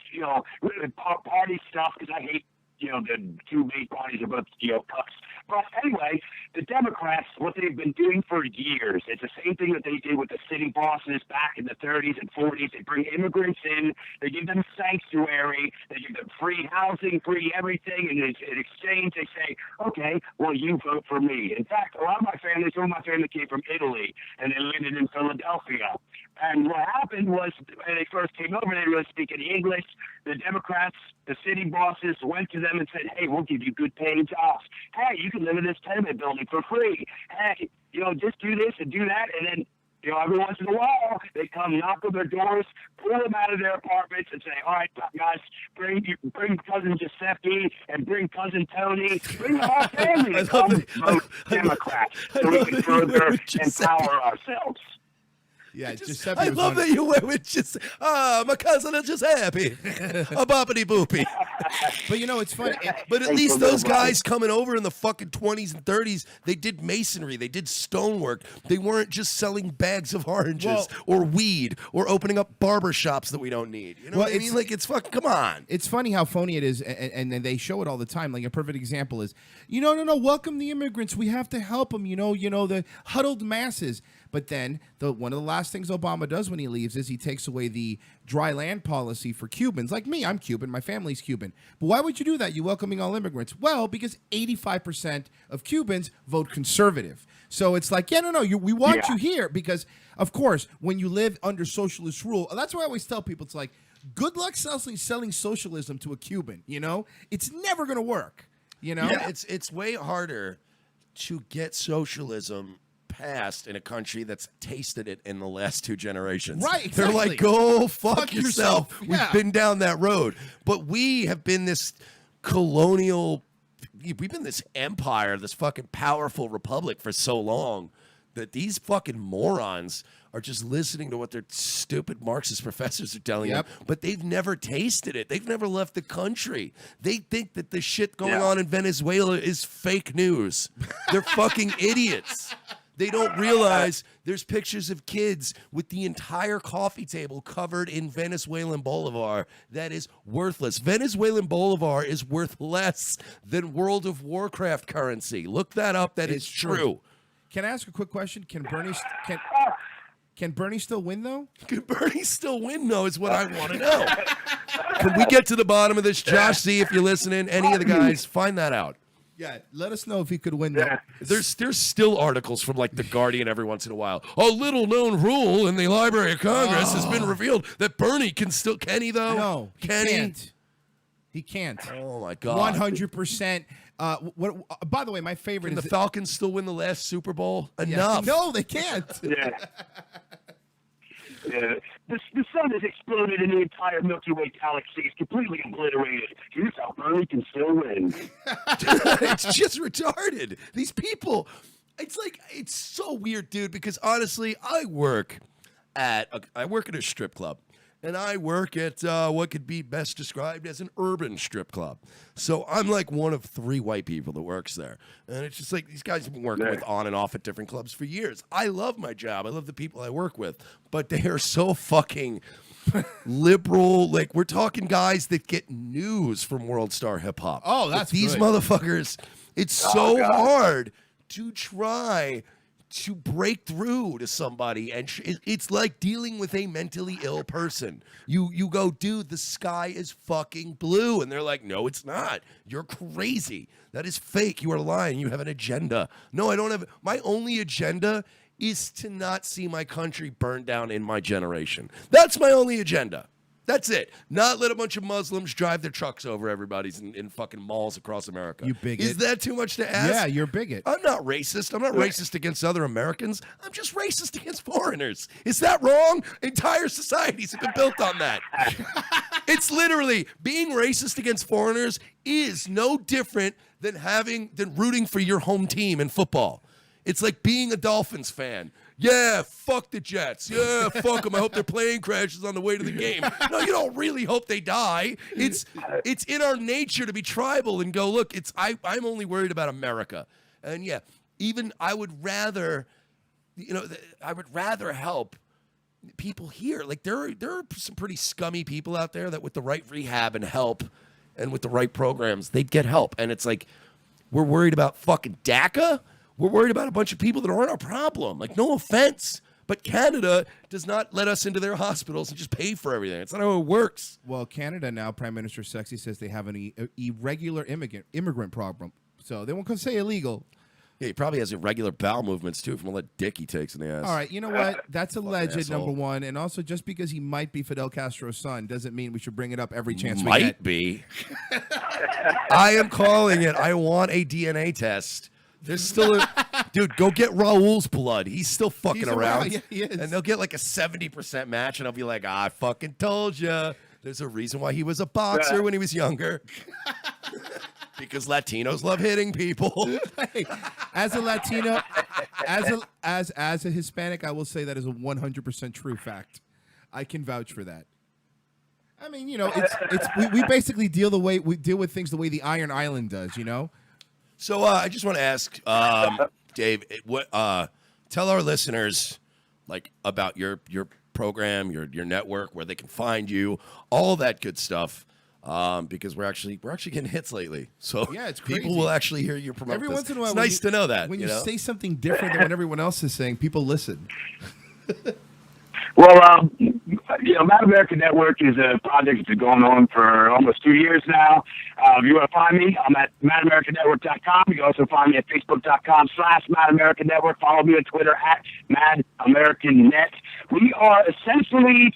really party stuff because I hate, the two main parties are both, cucks. But anyway, the Democrats, what they've been doing for years, it's the same thing that they did with the city bosses back in the 30s and 40s. They bring immigrants in, they give them sanctuary, they give them free housing, free everything, and in exchange they say, okay, well, you vote for me. In fact, some of my family came from Italy, and they landed in Philadelphia. And what happened was, when they first came over, they didn't really speak any English. The Democrats, the city bosses, went to them and said, hey, we'll give you good paying jobs. Hey, you can live in this tenement building for free. Hey, just do this and do that. And then, every once in a while, they come knock on their doors, pull them out of their apartments and say, all right, guys, bring cousin Giuseppe and bring cousin Tony, bring the whole family and come vote Democrats so we can further empower ourselves. Yeah, I love that you went with my cousin is just happy. A boppity boopy. But it's funny. But at least those guys coming over in the fucking 20s and 30s, they did masonry, they did stonework. They weren't just selling bags of oranges or weed or opening up barber shops that we don't need. You know what I mean? Like, it's fucking, come on. It's funny how phony it is, and they show it all the time. Like, a perfect example is, no, welcome the immigrants. We have to help them, the huddled masses. But then one of the last things Obama does when he leaves is he takes away the dry land policy for Cubans. Like me, I'm Cuban. My family's Cuban. But why would you do that? You're welcoming all immigrants. Well, because 85% of Cubans vote conservative. So it's like, we want you here because, of course, when you live under socialist rule, that's why I always tell people, it's like, good luck selling socialism to a Cuban, It's never going to work, Yeah, it's way harder to get socialism passed in a country that's tasted it in the last 2 generations. Right, exactly. They're like, go fuck yourself. Yeah. We've been down that road. But we have been this we've been this empire, this fucking powerful republic for so long that these fucking morons are just listening to what their stupid Marxist professors are telling them, but they've never tasted it. They've never left the country. They think that the shit going on in Venezuela is fake news. They're fucking idiots. They don't realize there's pictures of kids with the entire coffee table covered in Venezuelan bolivar that is worthless. Venezuelan bolivar is worth less than World of Warcraft currency. Look that up. That is true. Can I ask a quick question? Can Bernie still win, though? Can Bernie still win, though, is what I want to know. Can we get to the bottom of this? Josh Z, if you're listening, any of the guys, find that out. Yeah, let us know if he could win that. There's still articles from like The Guardian every once in a while. A little known rule in the Library of Congress has been revealed that Bernie can he though? No, he can't. Oh my God. 100%. By the way, my favorite Can is the Falcons still win the last Super Bowl? Enough. No, they can't. Yeah. The sun has exploded and the entire Milky Way galaxy is completely obliterated. Here's how Bernie can still win. It's just retarded. These people, it's so weird, dude, because honestly, I work at a strip club. And I work at what could be best described as an urban strip club. So I'm like one of 3 white people that works there. And it's just like these guys have been working with on and off at different clubs for years. I love my job. I love the people I work with. But they are so fucking liberal. Like, we're talking guys that get news from World Star Hip Hop. Oh, that's these good. motherfuckers. It's so hard to try to break through to somebody, and it's like dealing with a mentally ill person. You go, dude, the sky is fucking blue, and they're like, no, it's not. You're crazy. That is fake. You are lying. You have an agenda. No, I don't have. My only agenda is to not see my country burned down in my generation. That's my only agenda. That's it. Not let a bunch of Muslims drive their trucks over everybody's in fucking malls across America. You bigot. Is that too much to ask? Yeah, you're a bigot. I'm not racist. I'm not racist against other Americans. I'm just racist against foreigners. Is that wrong? Entire societies have been built on that. It's literally being racist against foreigners is no different than rooting for your home team in football. It's like being a Dolphins fan. Yeah, fuck the Jets. Yeah, fuck them. I hope their plane crashes on the way to the game. No, you don't really hope they die. It's in our nature to be tribal and go, look, I'm only worried about America. And yeah, even I would rather help people here. Like there are some pretty scummy people out there that with the right rehab and help and with the right programs, they'd get help. And it's like, we're worried about fucking DACA? We're worried about a bunch of people that aren't our problem. Like, no offense, but Canada does not let us into their hospitals and just pay for everything. It's not how it works. Well, Canada now, Prime Minister Sexy says they have an irregular immigrant problem. So they won't say illegal. Yeah, he probably has irregular bowel movements, too, from all that dick he takes in the ass. All right, you know what? That's alleged, asshole. number one. And also, just because he might be Fidel Castro's son doesn't mean we should bring it up every chance we get. Might be. I am calling it. I want a DNA test. There's still dude, go get Raul's blood. He's still fucking around. Yeah, he is. And they'll get like a 70% match, and I'll be like, I fucking told you. There's a reason why he was a boxer when he was younger. Because Latinos love hitting people. Hey, as a Latino, as a Hispanic, I will say that is a 100% true fact. I can vouch for that. I mean, you know, we basically deal with things the way the Iron Island does, you know? So I just want to ask, Dave, tell our listeners like about your program, your network, where they can find you, all that good stuff. Because we're actually getting hits lately, so yeah, it's crazy. People will actually hear you promote. Every this. once in a while, it's nice to know that when you know? say something different than what everyone else is saying, people listen. Well, Mad America Network is a project that's been going on for almost 2 years now. If you want to find me, I'm at MadAmericaNetwork.com. You can also find me at Facebook.com/MadAmericaNetwork. Follow me on Twitter at MadAmericanNet. We are essentially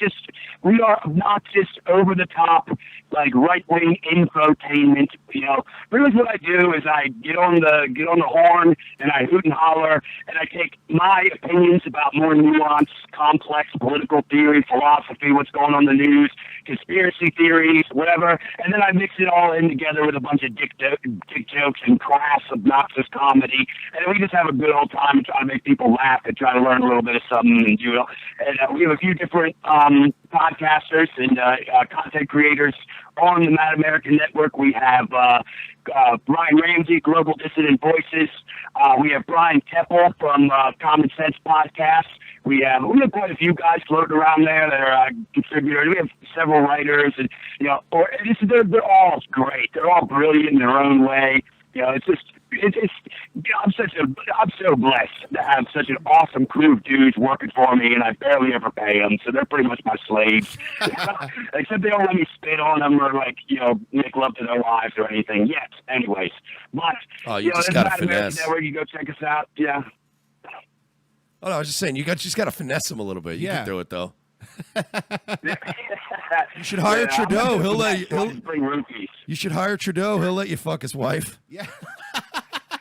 we are obnoxious, over the top, like right-wing infotainment. You know, really what I do is I get on the horn and I hoot and holler and I take my opinions about more nuanced, complex political theory, philosophy, what's going on in the news, conspiracy theories, whatever, and then I mix it all in together with a bunch of dick jokes and crass, obnoxious comedy, and we just have a good old time and try to make people laugh and try to learn a little bit of something and do it. And we have a few different podcasters and content creators on the Mad American Network. We have Brian Ramsey, Global Dissident Voices. We have Brian Keppel from Common Sense Podcast. We have quite a few guys floating around there that are contributors. We have several writers, and they're all great. They're all brilliant in their own way. You know, I'm so blessed to have such an awesome crew of dudes working for me, and I barely ever pay them, so they're pretty much my slaves. Except they don't let me spit on them or make love to their wives or anything yet. Anyways, but you just got to finesse. Network, you go check us out. Yeah. Oh no, I was just saying, just got to finesse him a little bit. You can do it though. You should hire Trudeau. He'll bring rookies. You should hire Trudeau. He'll let you fuck his wife. Yeah.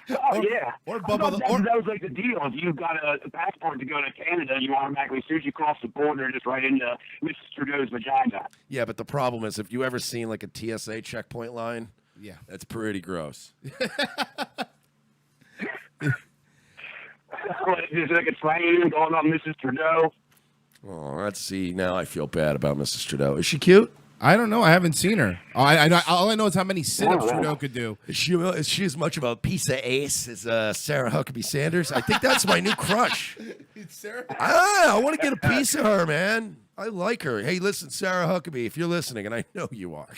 Yeah. Or that was like the deal. If you've got a passport to go to Canada, you automatically, as soon as you cross the border, just right into Mrs. Trudeau's vagina. Yeah, but the problem is, if you ever seen like a TSA checkpoint line, yeah, that's pretty gross. There's like a train going on Mrs. Trudeau. Oh, let's see. Now I feel bad about Mrs. Trudeau. Is she cute? I don't know. I haven't seen her. All I know is how many sit-ups Trudeau could do. Is she as much of a piece of ace as Sarah Huckabee Sanders? I think that's my new crush. Sarah? I want to get a piece of her, man. I like her. Hey, listen, Sarah Huckabee, if you're listening, and I know you are,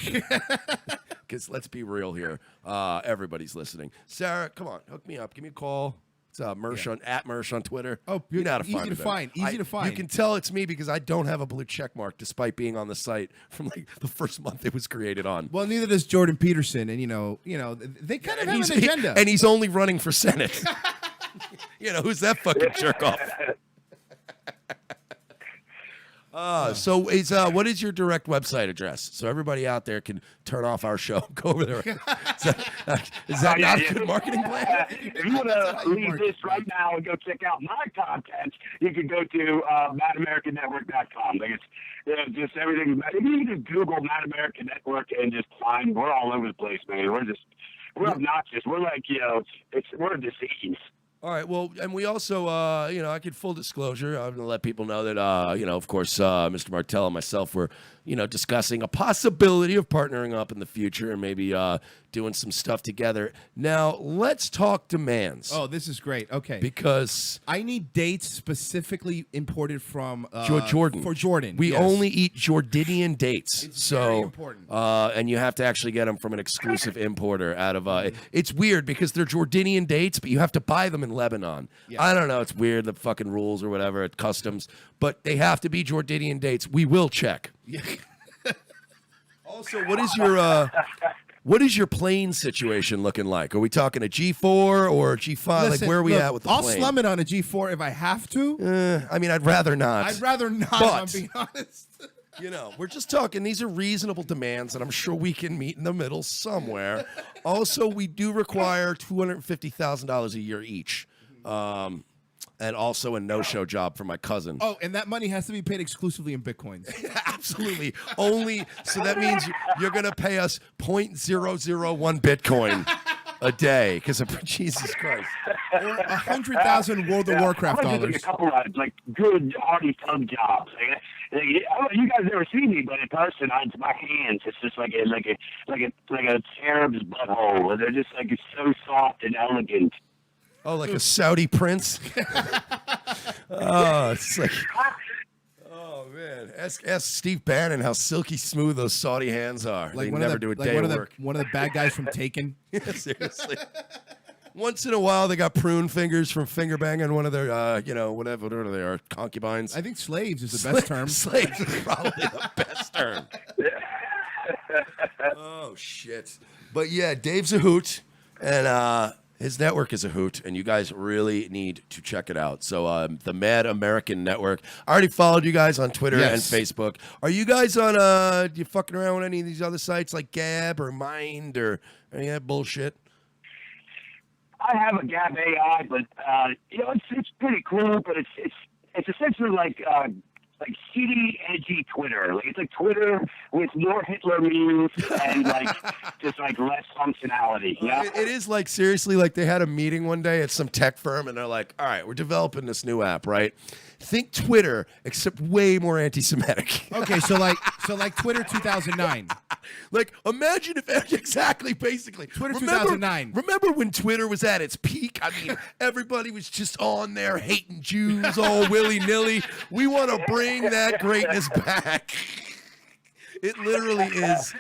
because let's be real here. Everybody's listening. Sarah, come on, hook me up. Give me a call. It's Mersh on at Mersh on Twitter. Oh, you know how to easy find to it there. find. Easy to find. You can tell it's me because I don't have a blue check mark, despite being on the site from like the first month it was created on. Well, neither does Jordan Peterson, and they kind of have an agenda. And he's only running for Senate. Who's that fucking jerk off? So what is your direct website address so everybody out there can turn off our show? Go over there. Is that not a good marketing plan? If you want to leave this right now and go check out my content, you can go to MadAmericanNetwork.com. Like it's just everything. If you can just Google Mad American Network and just find, we're all over the place, man. We're obnoxious. We're like, we're a disease. All right. Well, and we also, I could full disclosure. I'm going to let people know that, of course, Mr. Martell and myself were, discussing a possibility of partnering up in the future and maybe doing some stuff together. Now, let's talk demands. Oh, this is great. Okay. Because I need dates specifically imported from Jordan. For Jordan. We yes. only eat Jordanian dates. It's very important. And you have to actually get them from an exclusive importer out of it's weird because they're Jordanian dates, but you have to buy them in Lebanon. Yeah. I don't know, it's weird, the fucking rules or whatever at customs, but they have to be Jordanian dates. We will check. Yeah. Also, what is your plane situation looking like? Are we talking a G4 or a G5? Listen, where are we at with the plane? I'll slum it on a G4 if I have to. I'd rather not. I'd rather not, but, if I'm being honest. We're just talking. These are reasonable demands, and I'm sure we can meet in the middle somewhere. Also, we do require $250,000 a year each. And also a no-show job for my cousin. Oh, and that money has to be paid exclusively in Bitcoins. Absolutely. So that means you're going to pay us 0.001 Bitcoin a day because of Jesus Christ. Or 100,000 World of Warcraft dollars. A couple of good hardy thumb jobs. You guys never see me, but in person, my hands, it's just like a cherub's butthole. They're just like so soft and elegant. Oh, like a Saudi prince? Oh, it's like, oh man! Ask Steve Bannon how silky smooth those Saudi hands are. Like they never do a day of work. One of the bad guys from Taken. Yeah, seriously. Once in a while, they got prune fingers from finger banging one of their, whatever they are, concubines. I think slaves is the best term. Slaves is probably the best term. Oh shit! But yeah, Dave's a hoot, and his network is a hoot, and you guys really need to check it out. So the Mad American Network. I already followed you guys on Twitter and Facebook. Are you guys on, do you fucking around with any of these other sites like Gab or Mind or any of that bullshit? I have a Gab AI, but, it's pretty cool, but it's essentially like shitty, edgy Twitter. Like it's like Twitter with more Hitler memes and just less functionality. Yeah, it is like seriously like they had a meeting one day at some tech firm and they're like, "All right, we're developing this new app, right? Think Twitter, except way more anti-Semitic." Okay, so like Twitter 2009. Like imagine if exactly, basically Twitter 2009. Remember when Twitter was at its peak? I mean, everybody was just on there hating Jews all willy-nilly. We want to bring that greatness back. It literally is.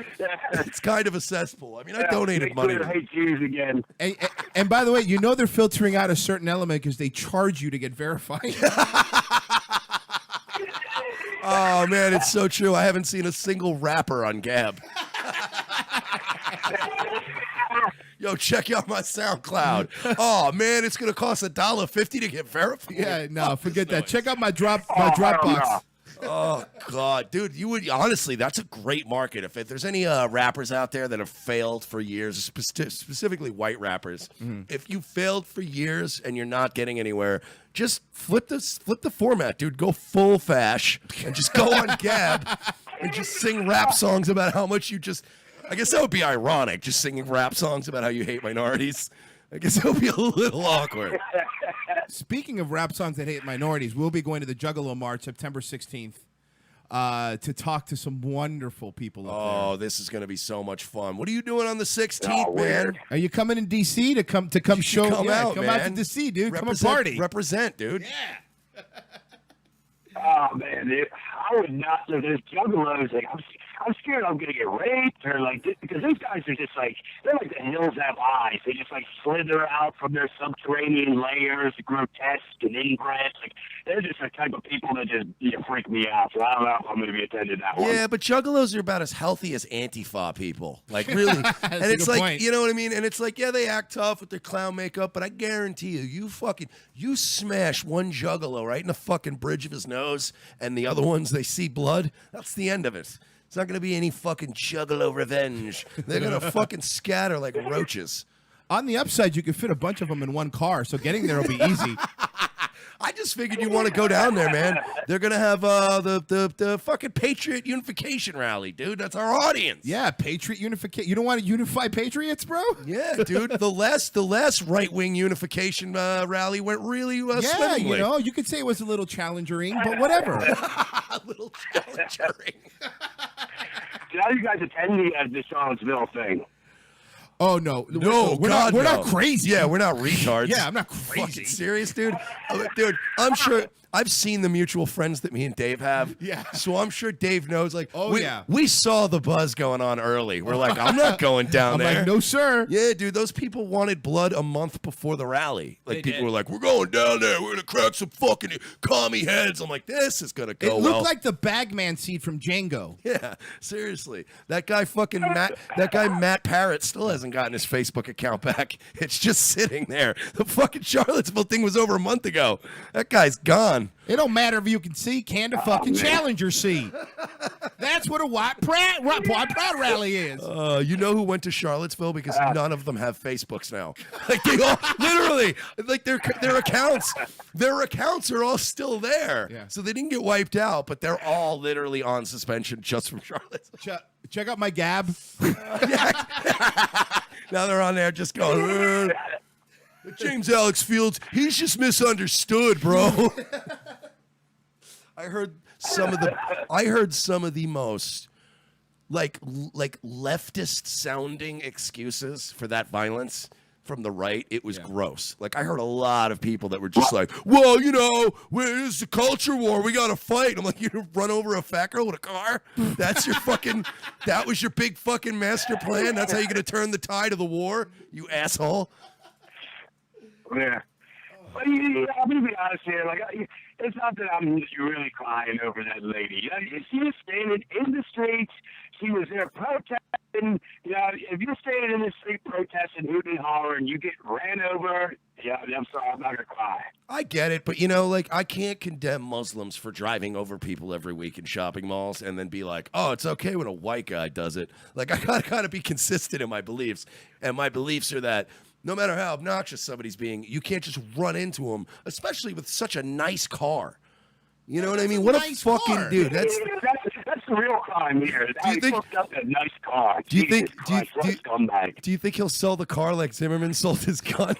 It's kind of a cesspool. I mean, I donated money. Twitter hates Jews again. And by the way, they're filtering out a certain element because they charge you to get verified. Oh man, it's so true. I haven't seen a single rapper on Gab. Yo, check out my SoundCloud. Oh man, it's gonna cost $1.50 to get verified. Yeah, no, forget that. Check out my Dropbox. Oh God, dude, you would honestly. That's a great market. If there's any rappers out there that have failed for years, specifically white rappers, if you failed for years and you're not getting anywhere, just flip the format, dude. Go full fash and just go on Gab and just sing rap songs about how much you just. I guess that would be ironic, just singing rap songs about how you hate minorities. I guess it would be a little awkward. Speaking of rap songs that hate minorities, we'll be going to the Juggalo March September 16th to talk to some wonderful people up there. Oh, this is going to be so much fun. What are you doing on the 16th, man? Are you coming in D.C. to come show? Come out to D.C., dude. Come and party. Represent, dude. Yeah. Oh man, I would not. There's juggalos. I'm scared I'm gonna get raped or like because these guys are just like they're like the hills have eyes. They just like slither out from their subterranean layers, grotesque and inbred. Like they're just the type of people that just freak me out. So I don't know if I'm gonna be attending that one. Yeah, but juggalos are about as healthy as Antifa people. Like, really. And it's like, point. you know what I mean? And it's like, yeah, they act tough with their clown makeup, but I guarantee you smash one juggalo right in the fucking bridge of his nose, and the other ones, they see blood. That's the end of it. It's not going to be any fucking juggalo revenge. They're going to fucking scatter like roaches. On the upside, you could fit a bunch of them in one car, so getting there will be easy. I just figured you want to go down there, man. They're gonna have the fucking Patriot Unification rally, dude. That's our audience. Yeah, Patriot Unification. You don't want to unify patriots, bro? Yeah, dude. The last right wing unification rally went really Yeah, swimmingly. you know, you could say it was a little challenging, but whatever. A little challenging. Now you guys attend the Charlottesville thing. Oh no, No, we're God, not no. crazy. Yeah, we're not retards. Yeah, I'm not Fucking crazy. serious, dude. Dude, I'm sure I've seen the mutual friends that me and Dave have. Yeah. So I'm sure Dave knows. Like, Oh, yeah. we saw the buzz going on early. We're like, I'm not going down I'm there. like, no, sir. Yeah, dude, those people wanted blood a month before the rally. Like, They people did. were like, we're going down there. We're going to crack some fucking commie heads. I'm like, this is going to It go looked well. like the Bagman seed from Django. Yeah, seriously. That guy Matt Parrott still hasn't gotten his Facebook account back. It's just sitting there. The fucking Charlottesville thing was over a month ago. That guy's gone. It don't matter if you can see, can the fucking challenger see? That's what a white pride rally is. You know who went to Charlottesville? Because none of them have Facebooks now. Like, they all, literally, like their accounts are all still there. Yeah. So they didn't get wiped out, but they're all literally on suspension just from Charlottesville. Check out my Gab. Now they're on there just going, James Alex Fields, he's just misunderstood, bro. I heard some of the most like leftist sounding excuses for that violence from the right. It was gross. Like, I heard a lot of people that were just like, well, you know, this is a culture war. We got to fight. I'm like, you run over a fat girl with a car? That's your fucking, that was your big fucking master plan? That's how you're going to turn the tide of the war, you asshole? Yeah. But I'm gonna be honest here. Like, it's not that I'm really crying over that lady. She was standing in the streets. She was there protesting. You know, if you're standing in the street protesting, hooting and hollering, you get ran over. Yeah, I'm sorry, I'm not gonna cry. I get it, but, you know, like, I can't condemn Muslims for driving over people every week in shopping malls and then be like, oh, it's okay when a white guy does it. Like, I gotta kind of be consistent in my beliefs, and my beliefs are that no matter how obnoxious somebody's being, you can't just run into them, especially with such a nice car. You know what I mean? What nice a fucking car. dude. That's the real crime here. Do you think- He got that nice car. Do you think- Jesus do you- Christ, what do a you- scumbag. Do you think he'll sell the car like Zimmerman sold his gun?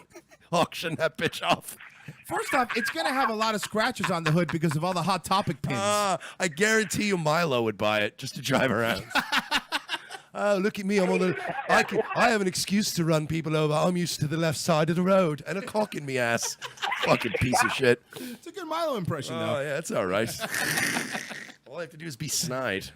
Auction that bitch off. First off, it's going to have a lot of scratches on the hood because of all the Hot Topic pins. I guarantee you Milo would buy it just to drive around. Oh, look at me! I'm on the. I have an excuse to run people over. I'm used to the left side of the road and a cock in me ass. Fucking piece of shit. It's a good Milo impression, Oh though. yeah, that's all right. All I have to do is be snide.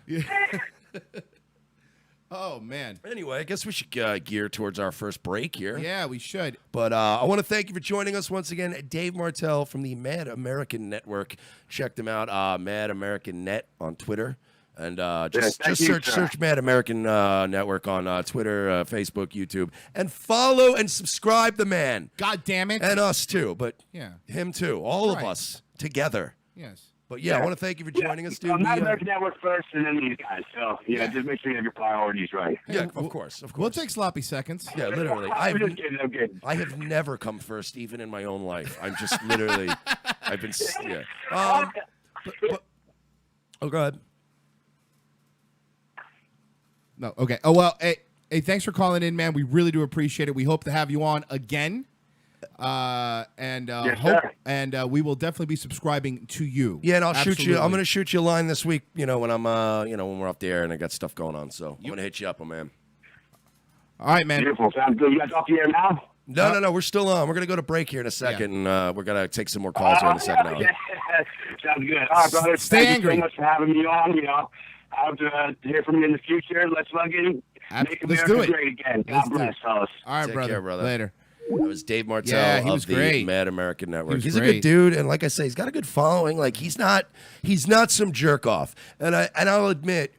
Oh, man. Anyway, I guess we should gear towards our first break here. Yeah, we should. But I want to thank you for joining us once again. Dave Martell from the Mad American Network. Check them out, Mad American Net on Twitter. And just search Mad American Network on Twitter, Facebook, YouTube. And follow and subscribe the man. God damn it. And us too, but Yeah. him too. All of Right. us together. Yes. But yeah, I want to thank you for joining us, dude. Mad We, American Network first, and then these guys. So just make sure you have your priorities right. yeah, of course. We'll take sloppy seconds. Yeah, literally. I'm just kidding. I'm kidding. I have never come first, even in my own life. I'm just literally, I've been, yeah. Oh, go ahead. No, okay. Oh, well, hey, thanks for calling in, man. We really do appreciate it. We hope to have you on again. Yes, Hope, sir. and we will definitely be subscribing to you. Yeah, and I'll shoot you. I'm Absolutely. going to shoot you a line this week, when I'm, when we're up there and I got stuff going on. So I'm going to hit you up, my man. All right, man. Beautiful. Sounds good. You guys off the air now? No, we're still on. We're going to go to break here in a second, and we're going to take some more calls here in the second hour. Sounds good. All right, brother. Stay Thank angry. you so much for having me on. I hope to hear from you in the future. Let's fucking make Let's America do it. great again. God Let's do bless it. us. All right, Take brother. care, brother. Later. That was Dave Martell Yeah, he of was the great. Mad American Network. was He's a great. good dude, and like I say, he's got a good following. Like he's not some jerk off. And I'll admit,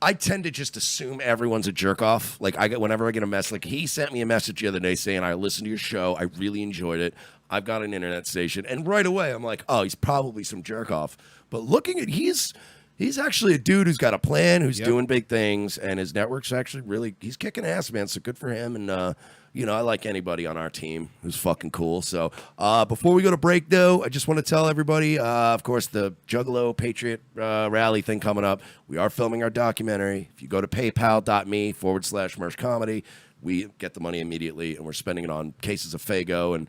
I tend to just assume everyone's a jerk off. Like whenever I get a message, like he sent me a message the other day saying, "I listened to your show. I really enjoyed it. I've got an internet station," and right away I'm like, "Oh, he's probably some jerk off." But looking at he's actually a dude who's got a plan, who's doing big things, and his network's actually he's kicking ass, man. So good for him. And I like anybody on our team who's fucking cool. So before we go to break, though, I just want to tell everybody, of course, the Juggalo Patriot rally thing coming up. We are filming our documentary. If you go to paypal.me/Mersh Comedy, we get the money immediately, and we're spending it on cases of Fago and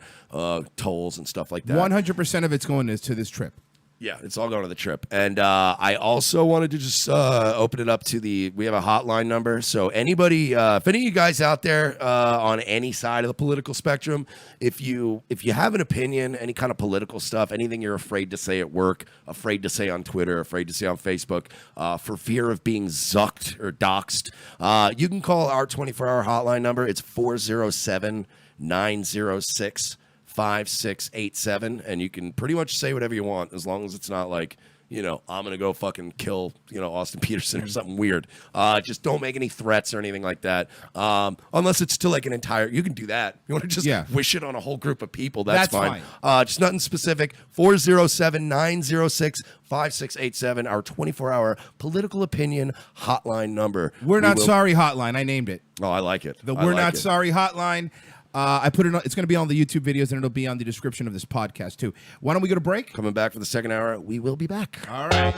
tolls and stuff like that. 100% of it's going to this trip. Yeah, it's all going to the trip. And I also wanted to just open it up to we have a hotline number. So anybody, if any of you guys out there on any side of the political spectrum, if you have an opinion, any kind of political stuff, anything you're afraid to say at work, afraid to say on Twitter, afraid to say on Facebook, for fear of being zucked or doxxed, you can call our 24-hour hotline number. It's 407-906 5687, and you can pretty much say whatever you want as long as it's not like, I'm gonna go fucking kill, Austin Peterson or something weird. Just don't make any threats or anything like that. Unless it's to like an entire, you can do that. You want to just wish it on a whole group of people, that's fine. Just nothing specific. 407-906-5687, our 24-hour political opinion hotline number. We're Not Sorry hotline. I named it. Oh, I like it. The We're Not Sorry hotline. I put it on, it's going to be on the YouTube videos, and it'll be on the description of this podcast, too. Why don't we go to break? Coming back for the second hour. We will be back. All right.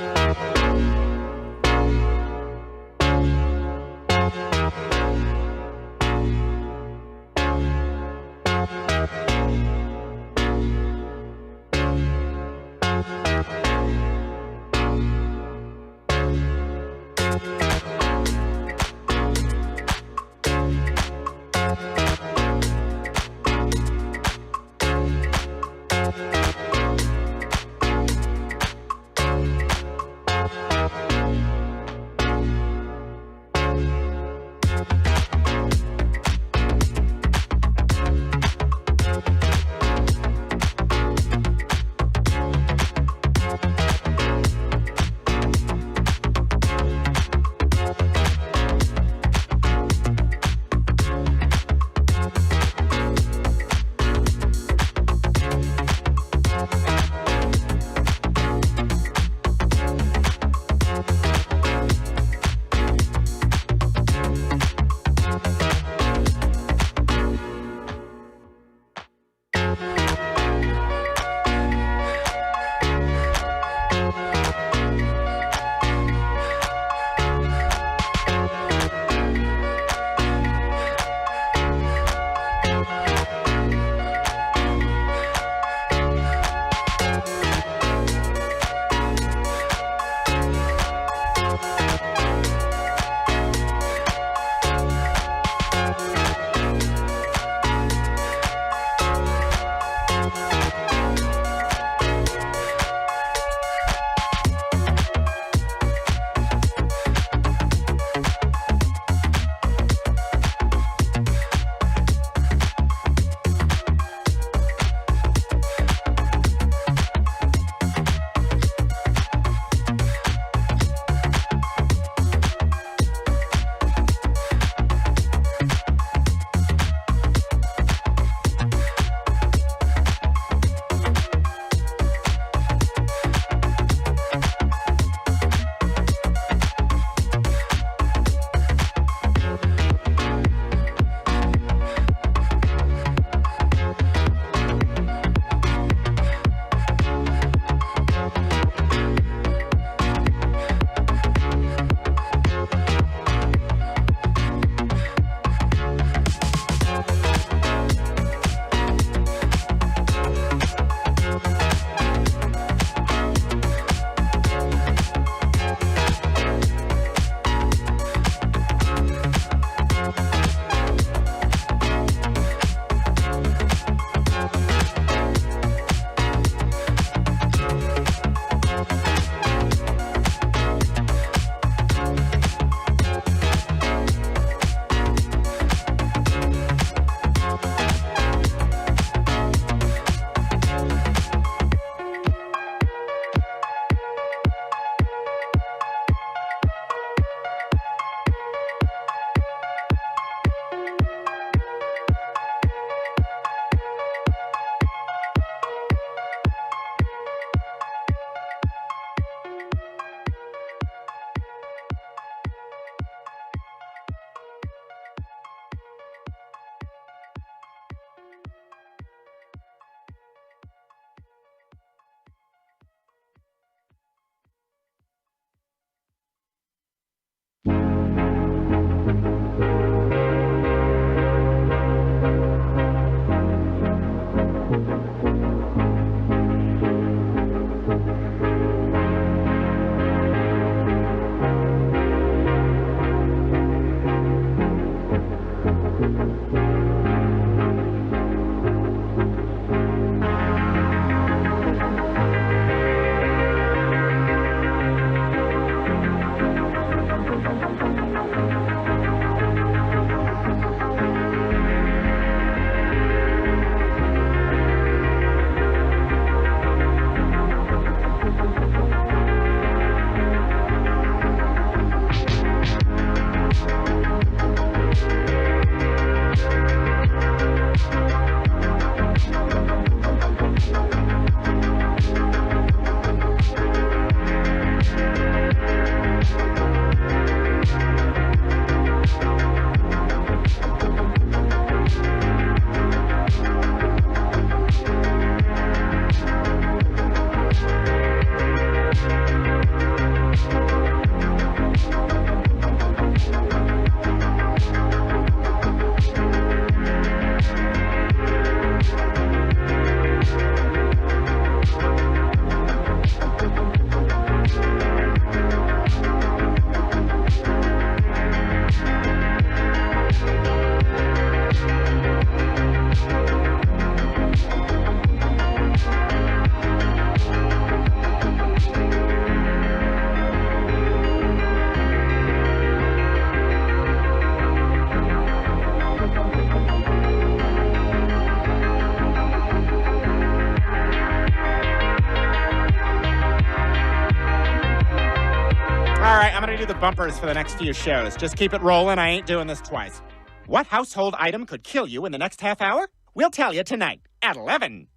with bumpers for the next few shows. Just keep it rolling. I ain't doing this twice. What household item could kill you in the next half hour? We'll tell you tonight at 11.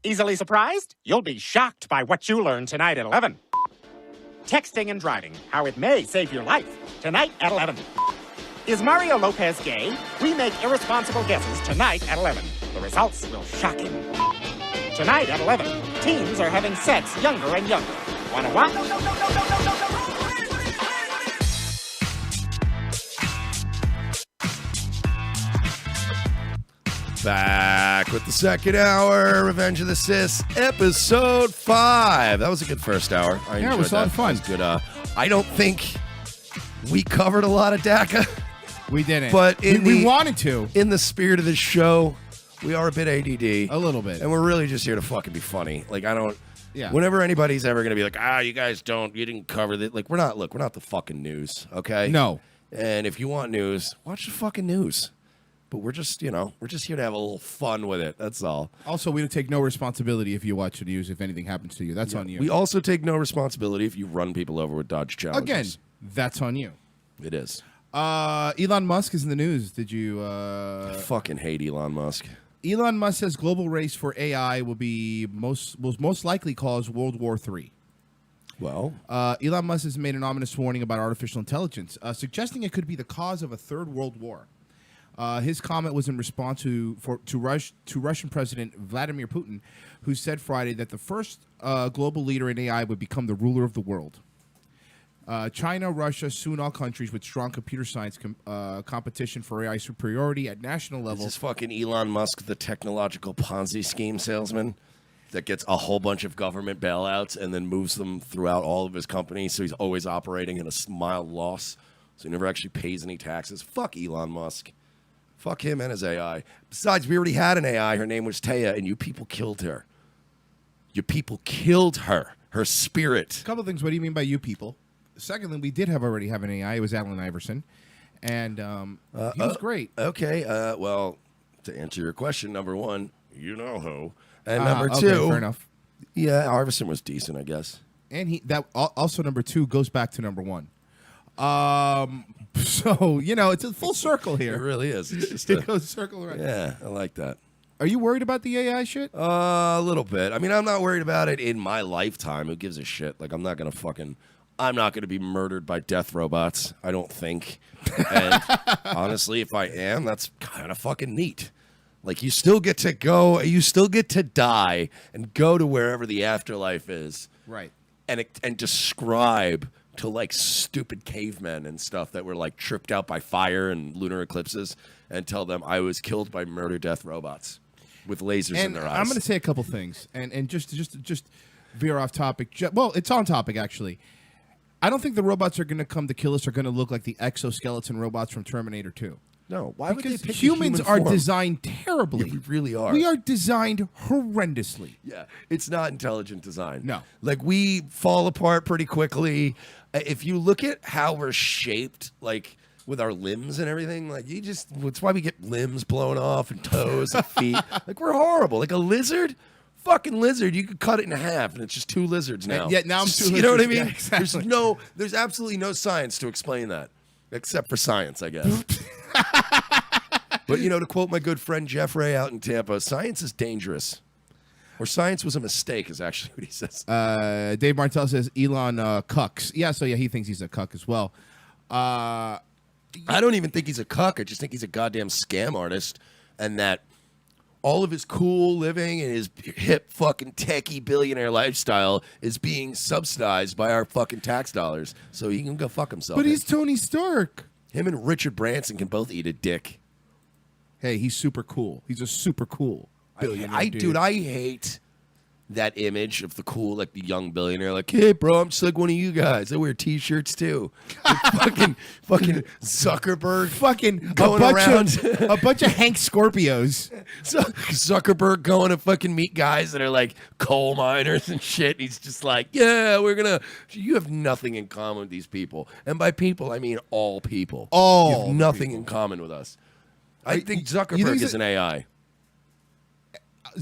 Easily surprised? You'll be shocked by what you learn tonight at 11. Texting and driving, how it may save your life. Tonight at 11. Is Mario Lopez gay? We make irresponsible guesses tonight at 11. The results will shock him. Tonight at 11, teens are having sex younger and younger. Wanna what? Back with the second hour, Revenge of the Sis, episode 5. That was a good first hour. I Yeah, it was a lot of fun. It was good. I don't think we covered a lot of DACA, We didn't. but we wanted to. in the spirit of this show, we are a bit ADD. A little bit. And we're really just here to fucking be funny. Like, I don't... Yeah. Whenever anybody's ever going to be like, you guys you didn't cover that. Like, we're not the fucking news, okay? No. And if you want news, watch the fucking news. But we're just here to have a little fun with it. That's all. Also, we don't take no responsibility if you watch the news. If anything happens to you, that's on you. We also take no responsibility if you run people over with Dodge Challenges. Again, that's on you. It is. Elon Musk is in the news. Did you? I fucking hate Elon Musk. Elon Musk says global race for AI will most likely cause World War III. Well, Elon Musk has made an ominous warning about artificial intelligence, suggesting it could be the cause of a third world war. His comment was in response to Russian President Vladimir Putin, who said Friday that the first global leader in AI would become the ruler of the world. China, Russia, soon all countries with strong computer science competition for AI superiority at national level. is this fucking Elon Musk, the technological Ponzi scheme salesman that gets a whole bunch of government bailouts and then moves them throughout all of his companies, so he's always operating in a mild loss, so he never actually pays any taxes? Fuck Elon Musk. Fuck him and his AI. Besides, we already had an AI. Her name was Taya, and you people killed her. You people killed her. Her spirit. A couple of things. What do you mean by you people? Secondly, we did already have an AI. It was Allen Iverson, and he was great. Okay. Well, to answer your question, number one, you know who, and number two, okay, fair enough. Yeah, Iverson was decent, I guess. And also number 2 goes back to number 1. So it's a full circle It here. really is. It's just It goes circle around. yeah, I like that. Are you worried about the AI shit? A little bit. I mean, I'm not worried about it in my lifetime. Who gives a shit? Like, I'm not gonna be murdered by death robots. I don't think. And honestly, if I am, that's kind of fucking neat. Like, you still get to go. You still get to die and go to wherever the afterlife is. Right. And describe to like stupid cavemen and stuff that were like tripped out by fire and lunar eclipses, and tell them I was killed by murder death robots with lasers in their eyes. I'm going to say a couple things, and just veer off topic. Well, it's on topic actually. I don't think the robots are going to come to kill us are going to look like the exoskeleton robots from Terminator 2. No, why would they Because pick humans a human are form? designed terribly. Yeah, we really are. We are designed horrendously. Yeah, it's not intelligent design. No. Like, we fall apart pretty quickly. If you look at how we're shaped, like, with our limbs and everything, like, it's why we get limbs blown off and toes and feet. Like, we're horrible. Like, a lizard, fucking lizard, you could cut it in half and it's just 2 lizards now. Yeah, now I'm 2 You know what I lizards. mean? Yeah, exactly. There's absolutely no science to explain that. Except for science, I guess. But, to quote my good friend Jeffrey out in Tampa, science is dangerous. Or science was a mistake is actually what he says. Dave Martell says Elon cucks. Yeah, so he thinks he's a cuck as well. I don't even think he's a cuck. I just think he's a goddamn scam artist. And that all of his cool living and his hip fucking techie billionaire lifestyle is being subsidized by our fucking tax dollars. So he can go fuck himself. But he's Tony Stark. Him and Richard Branson can both eat a dick. Hey, he's super cool. He's a super cool billionaire. Dude, I hate that image of the cool, like the young billionaire, like, hey, bro, I'm just like one of you guys. I wear T-shirts too. Like, fucking Zuckerberg, fucking going around, a bunch of Hank Scorpios. So Zuckerberg going to fucking meet guys that are like coal miners and shit. He's just like, yeah, you have nothing in common with these people, and by people I mean all people. You have nothing in common with us. I think Zuckerberg is an AI.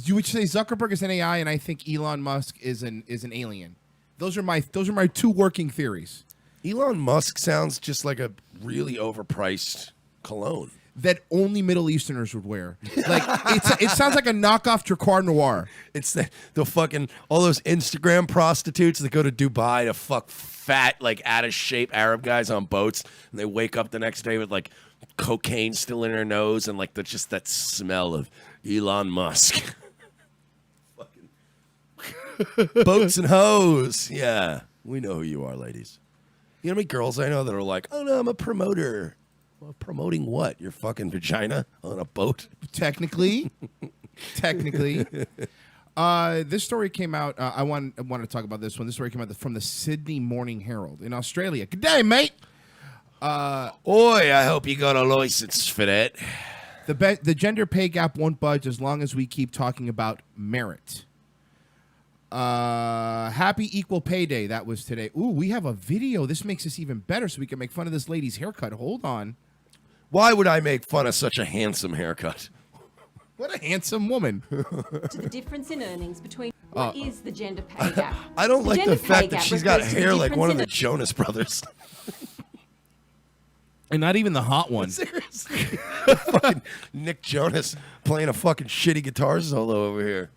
You would say Zuckerberg is an AI, and I think Elon Musk is an alien. Those are my 2 working theories. Elon Musk sounds just like a really overpriced cologne. That only Middle Easterners would wear. Like it sounds like a knockoff Dracar Noir. It's the fucking all those Instagram prostitutes that go to Dubai to fuck fat, like out of shape Arab guys on boats, and they wake up the next day with like cocaine still in their nose and like just that smell of Elon Musk. Fucking boats and hoes. Yeah, we know who you are, ladies. You know how many girls I know that are like, oh no, I'm a promoter. Well, promoting what? Your fucking vagina on a boat? Technically. This story came out. I want to talk about this one. This story came out from the Sydney Morning Herald in Australia. Good day, mate. Oi, I hope you got a license for that. The gender pay gap won't budge as long as we keep talking about merit. Happy Equal Pay Day. That was today. Ooh, we have a video. This makes this even better so we can make fun of this lady's haircut. Hold on. Why would I make fun of such a handsome haircut? What a handsome woman. To the difference in earnings between what is the gender pay gap? I don't like the fact that gap she's got refers to the hair like difference one of in the Jonas Brothers. And not even the hot one. Seriously. Fucking Nick Jonas playing a fucking shitty guitar solo over here.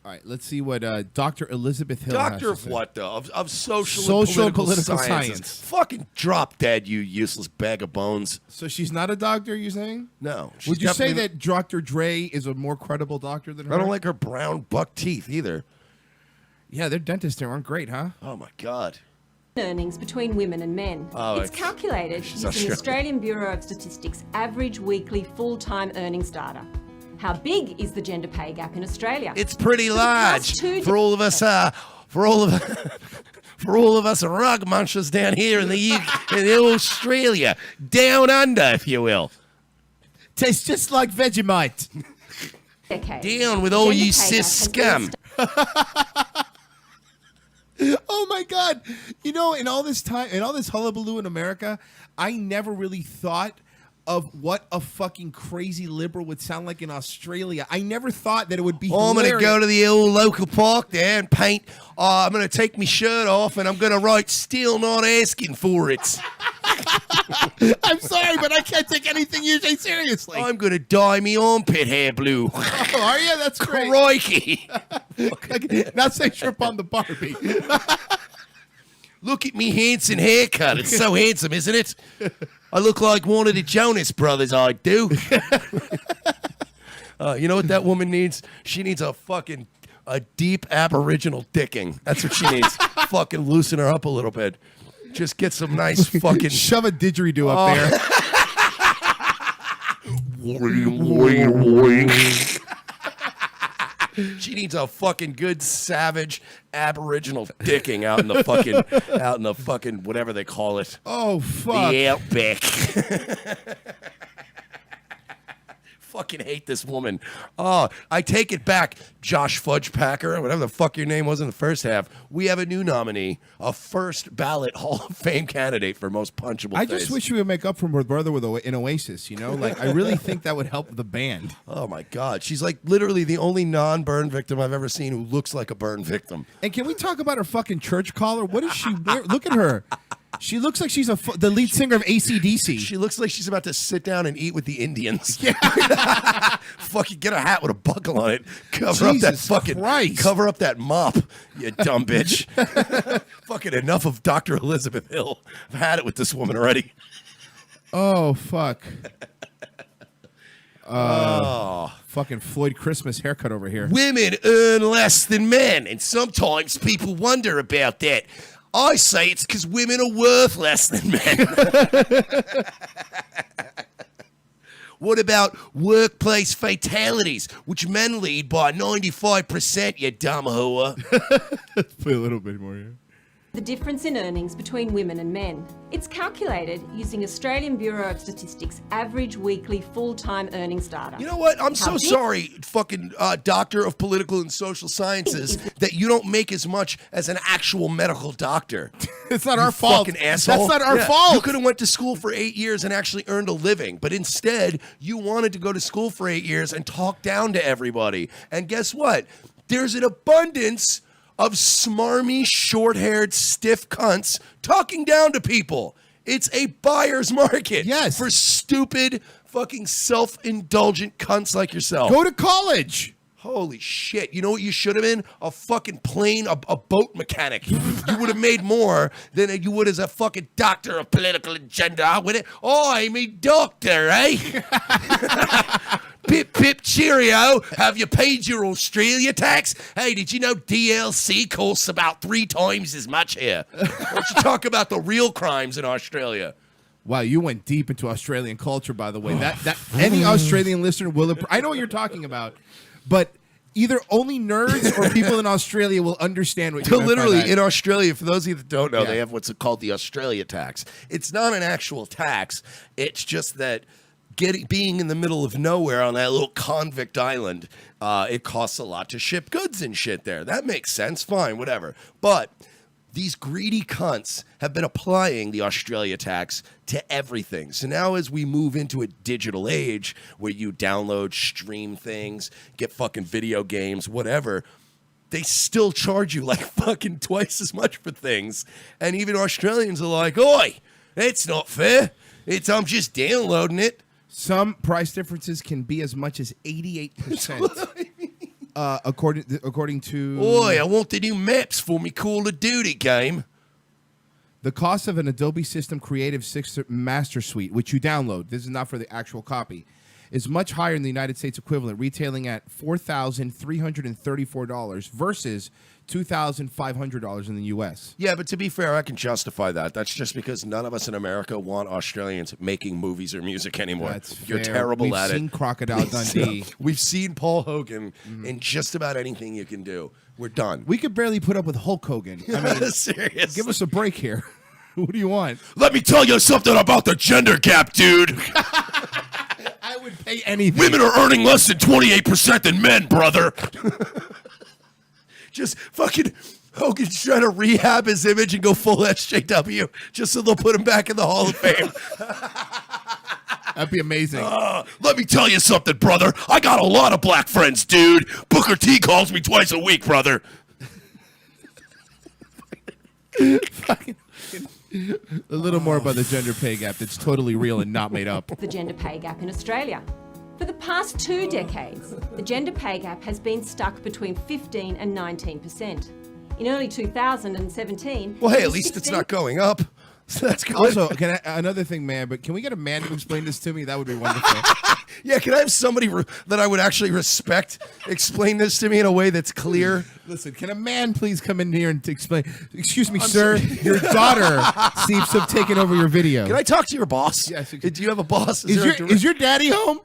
All right, let's see what Dr. Elizabeth Hill has Doctor to of say. what, though? Of social and political science. Fucking drop dead, you useless bag of bones. So she's not a doctor, you saying? No. Would you say that Dr. Dre is a more credible doctor than her? I don't like her brown buck teeth either. Yeah, their dentists there aren't great, huh? Oh, my God. earnings between women and men. Oh, it's calculated using the Australian Bureau of Statistics average weekly full-time earnings data. How big is the gender pay gap in Australia? It's pretty large for all of us. For all of us rug munchers down here in the UK, in Australia, down under, if you will. Tastes just like Vegemite. Down with all you cis scum. Oh my God! You know, in all this time, in all this hullabaloo in America, I never really thought of what a fucking crazy liberal would sound like in Australia. I never thought that it would be. I'm going to go to the old local park there and paint. I'm going to take my shirt off and I'm going to write "Still not asking for it." I'm sorry, but I can't take anything you say seriously. I'm going to dye me armpit hair blue. Oh, are you? That's great. Crikey. Not say shrimp on the Barbie. Look at me handsome haircut. It's so handsome, isn't it? I look like one of the Jonas Brothers, I do. You know what that woman needs? She needs a deep Aboriginal dicking. That's what she needs. Fucking loosen her up a little bit. Just get some nice fucking... Shove a didgeridoo up there. She needs a fucking good savage Aboriginal dicking out in the fucking whatever they call it. Oh fuck. The outback. Fucking hate this woman. Oh, I take it back, Josh Fudge Packer, whatever the fuck your name was in the first half. We have a new nominee, a first ballot Hall of Fame candidate for most punchable I face. just wish we would make up for her brother in Oasis, you know? Like, I really think that would help the band. Oh, my God. She's like literally the only non-burn victim I've ever seen who looks like a burn victim. And can we talk about her fucking church collar? What is she wearing? Look at her. She looks like she's the lead singer of AC/DC. She looks like she's about to sit down and eat with the Indians. Yeah. Fucking get a hat with a buckle on it. Cover up that mop, you dumb bitch. Fucking enough of Dr. Elizabeth Hill. I've had it with this woman already. Oh, fuck. Fucking Floyd Christmas haircut over here. Women earn less than men, and sometimes people wonder about that. I say it's because women are worth less than men. What about workplace fatalities, which men lead by 95%, you dumb whore? Let's play a little bit more here. The difference in earnings between women and men. It's calculated using Australian Bureau of Statistics average weekly full-time earnings data. You know what? I'm so sorry, fucking doctor of political and social sciences, that you don't make as much as an actual medical doctor. It's not our fault. Fucking asshole. That's not our fault. You could have went to school for 8 years and actually earned a living, but instead you wanted to go to school for 8 years and talk down to everybody. And guess what? There's an abundance of smarmy, short-haired, stiff cunts talking down to people. It's a buyer's market. Yes. For stupid, fucking self-indulgent cunts like yourself. Go to college. Holy shit. You know what you should have been? A fucking plane, a boat mechanic. You would have made more than you would as a fucking doctor of political agenda. With it. Oh, I'm a doctor, eh? Pip, pip, cheerio. Have you paid your Australia tax? Hey, did you know DLC costs about 3 times as much here? Why don't you talk about the real crimes in Australia? Wow, you went deep into Australian culture, by the way. That any Australian listener will. I know what you're talking about, but either only nerds or people in Australia will understand what you're Literally, in Australia, for those of you that don't know, Yeah. they have what's called the Australia tax. It's not an actual tax. It's just that being in the middle of nowhere on that little convict island, it costs a lot to ship goods and shit there. That makes sense. Fine, whatever. But these greedy cunts have been applying the Australia tax to everything. So now as we move into a digital age where you download, stream things, get fucking video games, whatever, they still charge you like fucking twice as much for things. And even Australians are like, oi, it's not fair. I'm just downloading it. Some price differences can be as much as 88%. According to Oi, I want the new maps for me Call of Duty game. the cost of an Adobe System Creative 6 Master Suite, which you download, this is not for the actual copy, is much higher in the United States equivalent, retailing at $4,334 versus $2,500 in the U.S. Yeah, but to be fair, I can justify that. That's just because none of us in America want Australians making movies or music anymore. That's You're fair. terrible We've at it. seen Crocodile Dundee. We've seen Paul Hogan in just about anything you can do. We're done. We could barely put up with Hulk Hogan. I mean, Serious. give us a break here. What do you want? Let me tell you something about the gender gap, dude. I would pay anything. Women are earning less than 28% than men, brother. Just fucking Hogan's trying to rehab his image and go full SJW just so they'll put him back in the Hall of Fame. That'd be amazing. Let me tell you something, brother. I got a lot of black friends, dude. Booker T calls me twice a week, brother. A little more about the gender pay gap that's totally real and not made up. The gender pay gap in Australia. For the past 2 decades, the gender pay gap has been stuck between 15 and 19%. In early 2017... Well, hey, it at was least it's 16 not going up. So that's good. Also, another thing, man, but can we get a man to explain this to me? That would be wonderful. Yeah, can I have somebody that I would actually respect explain this to me in a way that's clear? Listen, can a man please come in here and explain? Excuse me, sir. Your daughter seems to have taken over your video. Can I talk to your boss? Yes. Do you have a boss? Is your daddy home?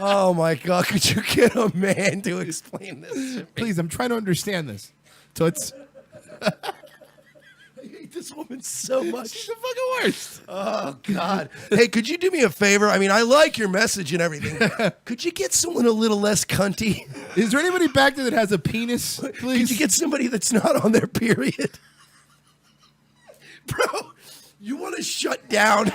Oh my God! Could you get a man to explain this to me? Please, I'm trying to understand this. So it's I hate this woman so much. she's the fucking worst. Oh God! Hey, could you do me a favor? I mean, I like your message and everything. Could you get someone a little less cunty? Is there anybody back there that has a penis? Please. Could you get somebody that's not on their period? Bro, you want to shut down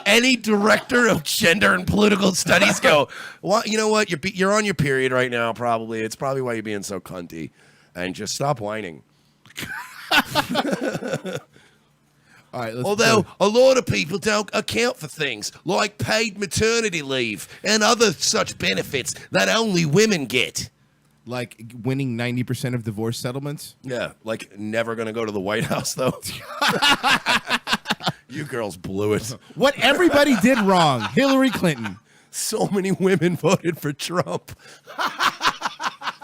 any director of gender and political studies? Go, well, you know what? You're on your period right now, probably. It's probably why you're being so cunty. And just stop whining. All right. Although a lot of people don't account for things like paid maternity leave and other such benefits that only women get. like winning 90% of divorce settlements. Yeah, like never going to go to the White House, though. You girls blew it. What everybody did wrong. Hillary Clinton. So many women voted for Trump.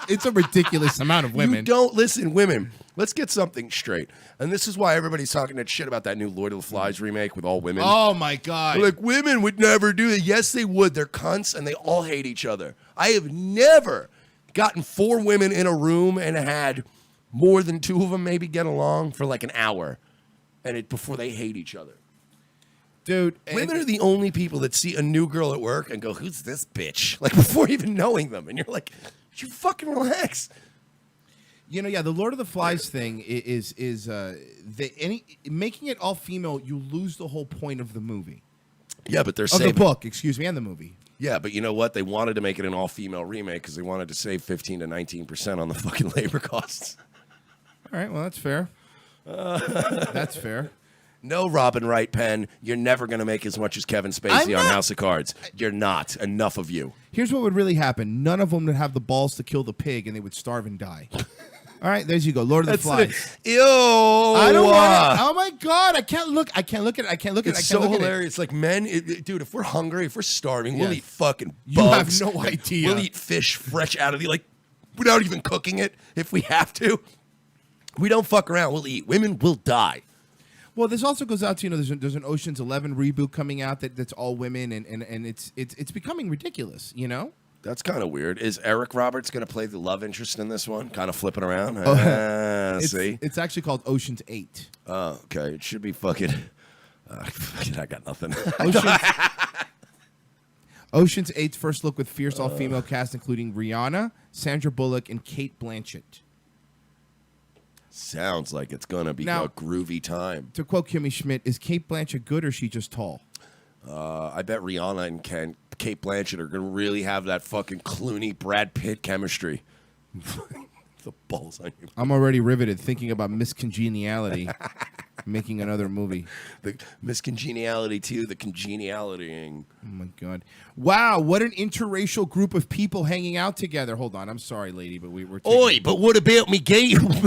It's a ridiculous amount of women. You don't listen, women. Let's get something straight. And this is why everybody's talking that shit about that new Lord of the Flies remake with all women. Oh, my God. They're like, women would never do that. Yes, they would. They're cunts, and they all hate each other. I have never gotten 4 women in a room and had more than 2 of them maybe get along for like an hour before they hate each other. Dude. Women are the only people that see a new girl at work and go, who's this bitch? Like, before even knowing them. And you're like, you fucking relax. You know, yeah, the Lord of the Flies thing is making it all female, you lose the whole point of the movie. Yeah, but they're Of saving. the book, excuse me, and the movie. Yeah, but you know what? They wanted to make it an all-female remake because they wanted to save 15 to 19% on the fucking labor costs. All right, well, that's fair. That's fair. No, Robin Wright Penn, you're never going to make as much as Kevin Spacey on House of Cards. You're not. Enough of you. Here's what would really happen. None of them would have the balls to kill the pig, and they would starve and die. All right, there you go. Lord of the Flies. Ew. I don't want it. Oh, my God. I can't look at it. It's so hilarious. Like, men, dude, if we're hungry, if we're starving, we'll eat fucking You bugs. have no idea. We'll eat fish fresh out of the, like, without even cooking it if we have to. We don't fuck around. We'll eat. Women will die. Well, this also goes out to, there's an Ocean's 11 reboot coming out that's all women, and it's becoming ridiculous, That's kind of weird. Is Eric Roberts going to play the love interest in this one? Kind of flipping around? See? It's actually called Ocean's 8. Oh, okay. It should be fucking... I got nothing. Ocean's 8's first look with fierce all-female cast, including Rihanna, Sandra Bullock, and Kate Blanchett. Sounds like it's going to be Now, a groovy time. To quote Kimmy Schmidt, is Kate Blanchett good or is she just tall? I bet Rihanna and Kate Blanchett are going to really have that fucking Clooney Brad Pitt chemistry. The balls on you. I'm already riveted thinking about Miss Congeniality making another movie. The Miss Congeniality 2, the congenialitying. Oh, my God. Wow, what an interracial group of people hanging out together. Hold on. I'm sorry, lady, but we're Oi, but what about me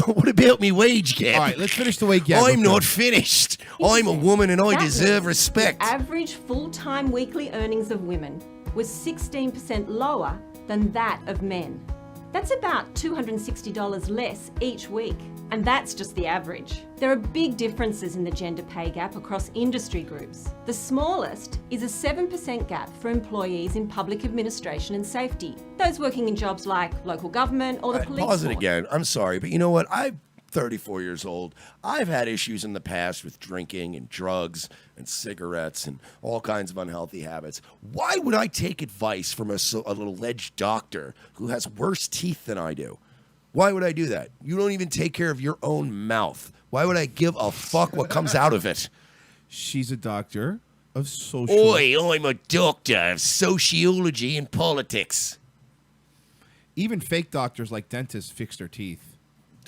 what about me wage gap? All right, let's finish the wage gap. I'm not finished. I'm a woman and I That deserve means respect. The average full-time weekly earnings of women was 16% lower than that of men. That's about $260 less each week, and that's just the average. There are big differences in the gender pay gap across industry groups. The smallest is a 7% gap for employees in public administration and safety, those working in jobs like local government or the police Pause it force. again. I'm sorry, but you know what? I'm 34 years old. I've had issues in the past with drinking and drugs and cigarettes and all kinds of unhealthy habits. Why would I take advice from an alleged doctor who has worse teeth than I do? Why would I do that? You don't even take care of your own mouth. Why would I give a fuck what comes out of it? She's a doctor of social... Oi, I'm a doctor of sociology and politics. Even fake doctors like dentists fix their teeth.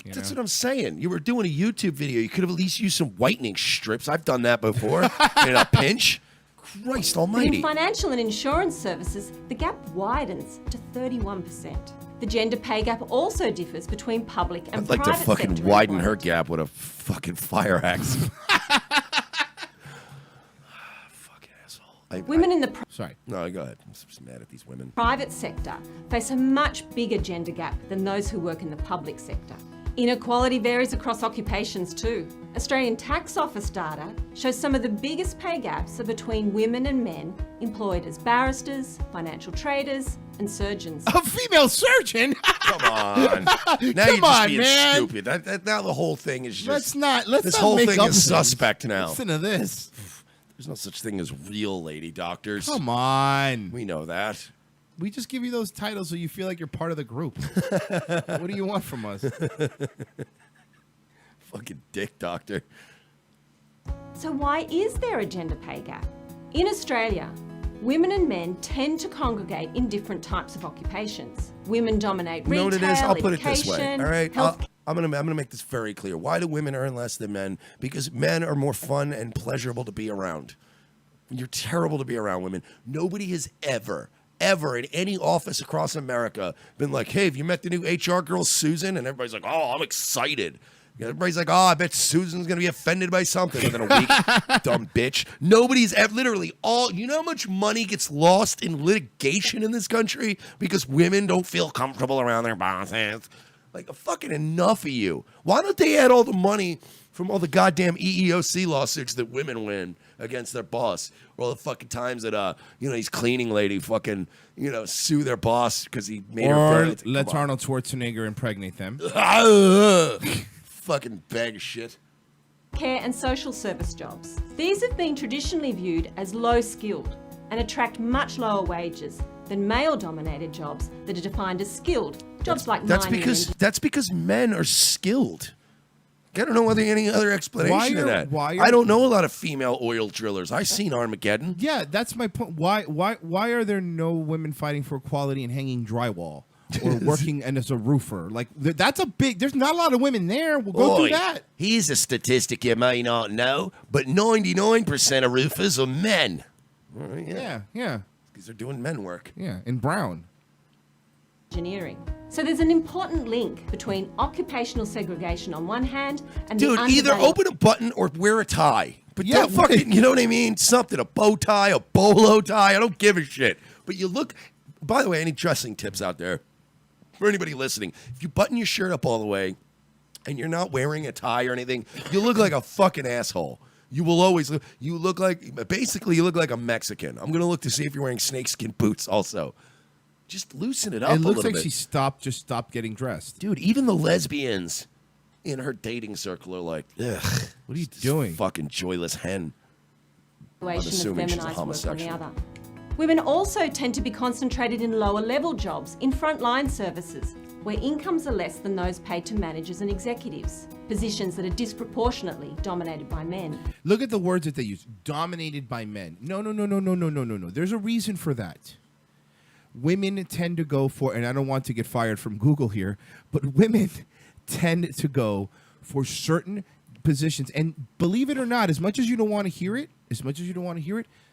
That's what I'm saying. You were doing a YouTube video. You could have at least used some whitening strips. I've done that before in a pinch. Christ But almighty. in financial and insurance services, the gap widens to 31%. The gender pay gap also differs between public and I'd like to private fucking sector widen her employment. gap with a fucking fire axe. Fucking asshole. Women in the Sorry. No, go ahead. I'm just mad at these women. private sector face a much bigger gender gap than those who work in the public sector. Inequality varies across occupations too. Australian Tax Office data shows some of the biggest pay gaps are between women and men employed as barristers, financial traders, and surgeons. A female surgeon? Come on. Now Come you're just on, being man. stupid. Now the whole thing is just... Let's this not whole make thing up is things. suspect now. Listen to this. There's no such thing as real lady doctors. Come on. We know that. We just give you those titles so you feel like you're part of the group. What do you want from us? Fucking dick doctor. So why is there a gender pay gap? In Australia, women and men tend to congregate in different types of occupations. Women dominate You know retail, what it is? I'll put it this way. education, All right. health. I'm gonna make this very clear. Why do women earn less than men? Because men are more fun and pleasurable to be around. You're terrible to be around, women. Nobody has ever in any office across America been like, hey, have you met the new HR girl, Susan? And everybody's like, oh, I'm excited. Everybody's like, oh, I bet Susan's going to be offended by something within a week. Dumb bitch. Nobody's ever, literally all, you know how much money gets lost in litigation in this country because women don't feel comfortable around their bosses? Like, fucking enough of you. Why don't they add all the money from all the goddamn EEOC lawsuits that women win against their boss? Or all the fucking times that, these cleaning lady fucking, sue their boss because he made her Or very... let's Arnold Schwarzenegger impregnate them. Fucking bag of shit. Care and social service jobs. These have been traditionally viewed as low-skilled and attract much lower wages than male-dominated jobs that are defined as skilled. Jobs like That's mining because men are skilled. I don't know whether any other explanation of that. I don't know a lot of female oil drillers. I've seen Armageddon. Yeah, that's my point. Why are there no women fighting for equality and hanging drywall? or working and as a roofer. Like that's a big. There's not a lot of women there. We'll go through that. Here's a statistic you may not know, but 99% of roofers are men. Yeah. Because they're doing men work. Yeah, in brown. Engineering. So there's an important link between occupational segregation on one hand and Dude, the either undervalued- open a button or wear a tie. But Yeah, don't fucking, you know what I mean? Something, a bow tie, a bolo tie. I don't give a shit. But you look, by the way, any dressing tips out there for anybody listening? If you button your shirt up all the way and you're not wearing a tie or anything, you look like a fucking asshole. You will always look, you look like a Mexican. I'm going to look to see if you're wearing snakeskin boots also. Just loosen it up a little bit. It looks like she stopped getting dressed. Dude, even the lesbians in her dating circle are like, ugh. What are you doing? Fucking joyless hen. I'm of assuming she's a feminised work on the homosexual. other. Women also tend to be concentrated in lower level jobs, in frontline services, where incomes are less than those paid to managers and executives, positions that are disproportionately dominated by men. Look at the words that they use. Dominated by men. No. There's a reason for that. Women tend to go for, and I don't want to get fired from Google here, but women tend to go for certain positions. And believe it or not, as much as you don't want to hear it,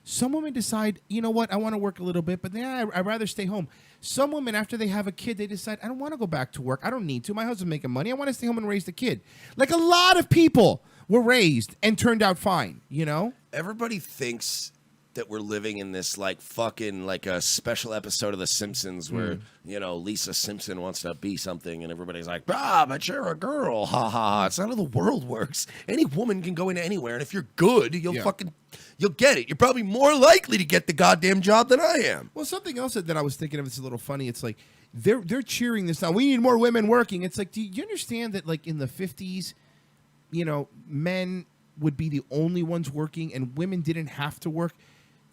some women decide, you know what, I want to work a little bit, but I'd rather stay home. Some women, after they have a kid, they decide, I don't want to go back to work. I don't need to. My husband's making money. I want to stay home and raise the kid. Like a lot of people were raised and turned out fine, you know? Everybody thinks that we're living in this like fucking like a special episode of The Simpsons where, you know, Lisa Simpson wants to be something and everybody's like, but you're a girl. Ha ha ha. It's not how the world works. Any woman can go into anywhere, and if you're good, you'll get it. You're probably more likely to get the goddamn job than I am. Well, something else that I was thinking of, it's a little funny. It's like they're cheering this now. We need more women working. It's like, do you understand that like in the 50s, you know, men would be the only ones working and women didn't have to work?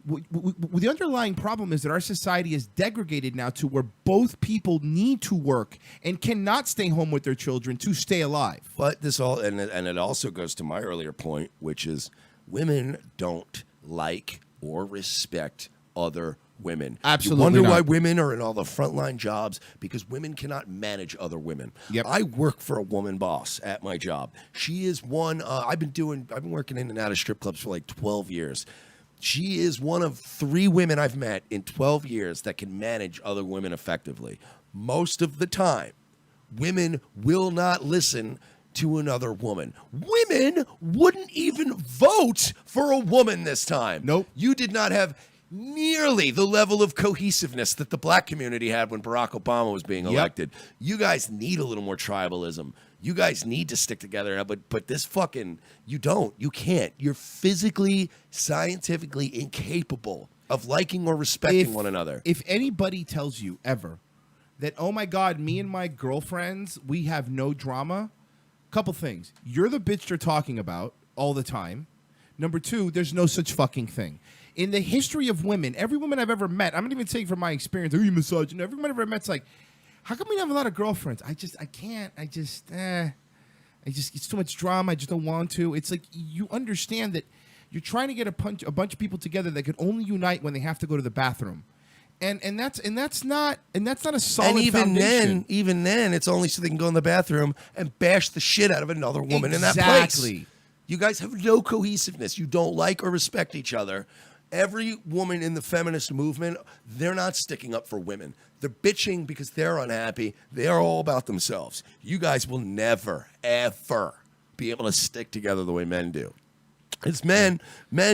The underlying problem is that our society is degraded now to where both people need to work and cannot stay home with their children to stay alive. But this all, and it also goes to my earlier point, which is women don't like or respect other women. Absolutely You wonder not. why women are in all the frontline jobs, because women cannot manage other women. Yep. I work for a woman boss at my job. She is one, I've been working in and out of strip clubs for like 12 years. She is one of 3 women I've met in 12 years that can manage other women effectively. Most of the time, women will not listen to another woman. Women wouldn't even vote for a woman this time. Nope. You did not have nearly the level of cohesiveness that the black community had when Barack Obama was being elected. You guys need a little more tribalism. You guys need to stick together, but this fucking, you don't. You can't. You're physically, scientifically incapable of liking or respecting one another. If anybody tells you ever that, oh my God, me and my girlfriends, we have no drama, couple things. You're the bitch they're talking about all the time. Number 2, there's no such fucking thing. In the history of women, every woman I've ever met, I'm not even saying from my experience, are you misogynist? Every woman I've ever met's like, how come we have a lot of girlfriends? I can't. It's too much drama. I just don't want to. It's like you understand that you're trying to get a bunch of people together that can only unite when they have to go to the bathroom. And that's not a solid foundation. Even then, it's only so they can go in the bathroom and bash the shit out of another woman in that place. You guys have no cohesiveness. You don't like or respect each other. Every woman in the feminist movement, they're not sticking up for women. They're bitching because they're unhappy. They're all about themselves. You guys will never, ever be able to stick together the way men do. It's men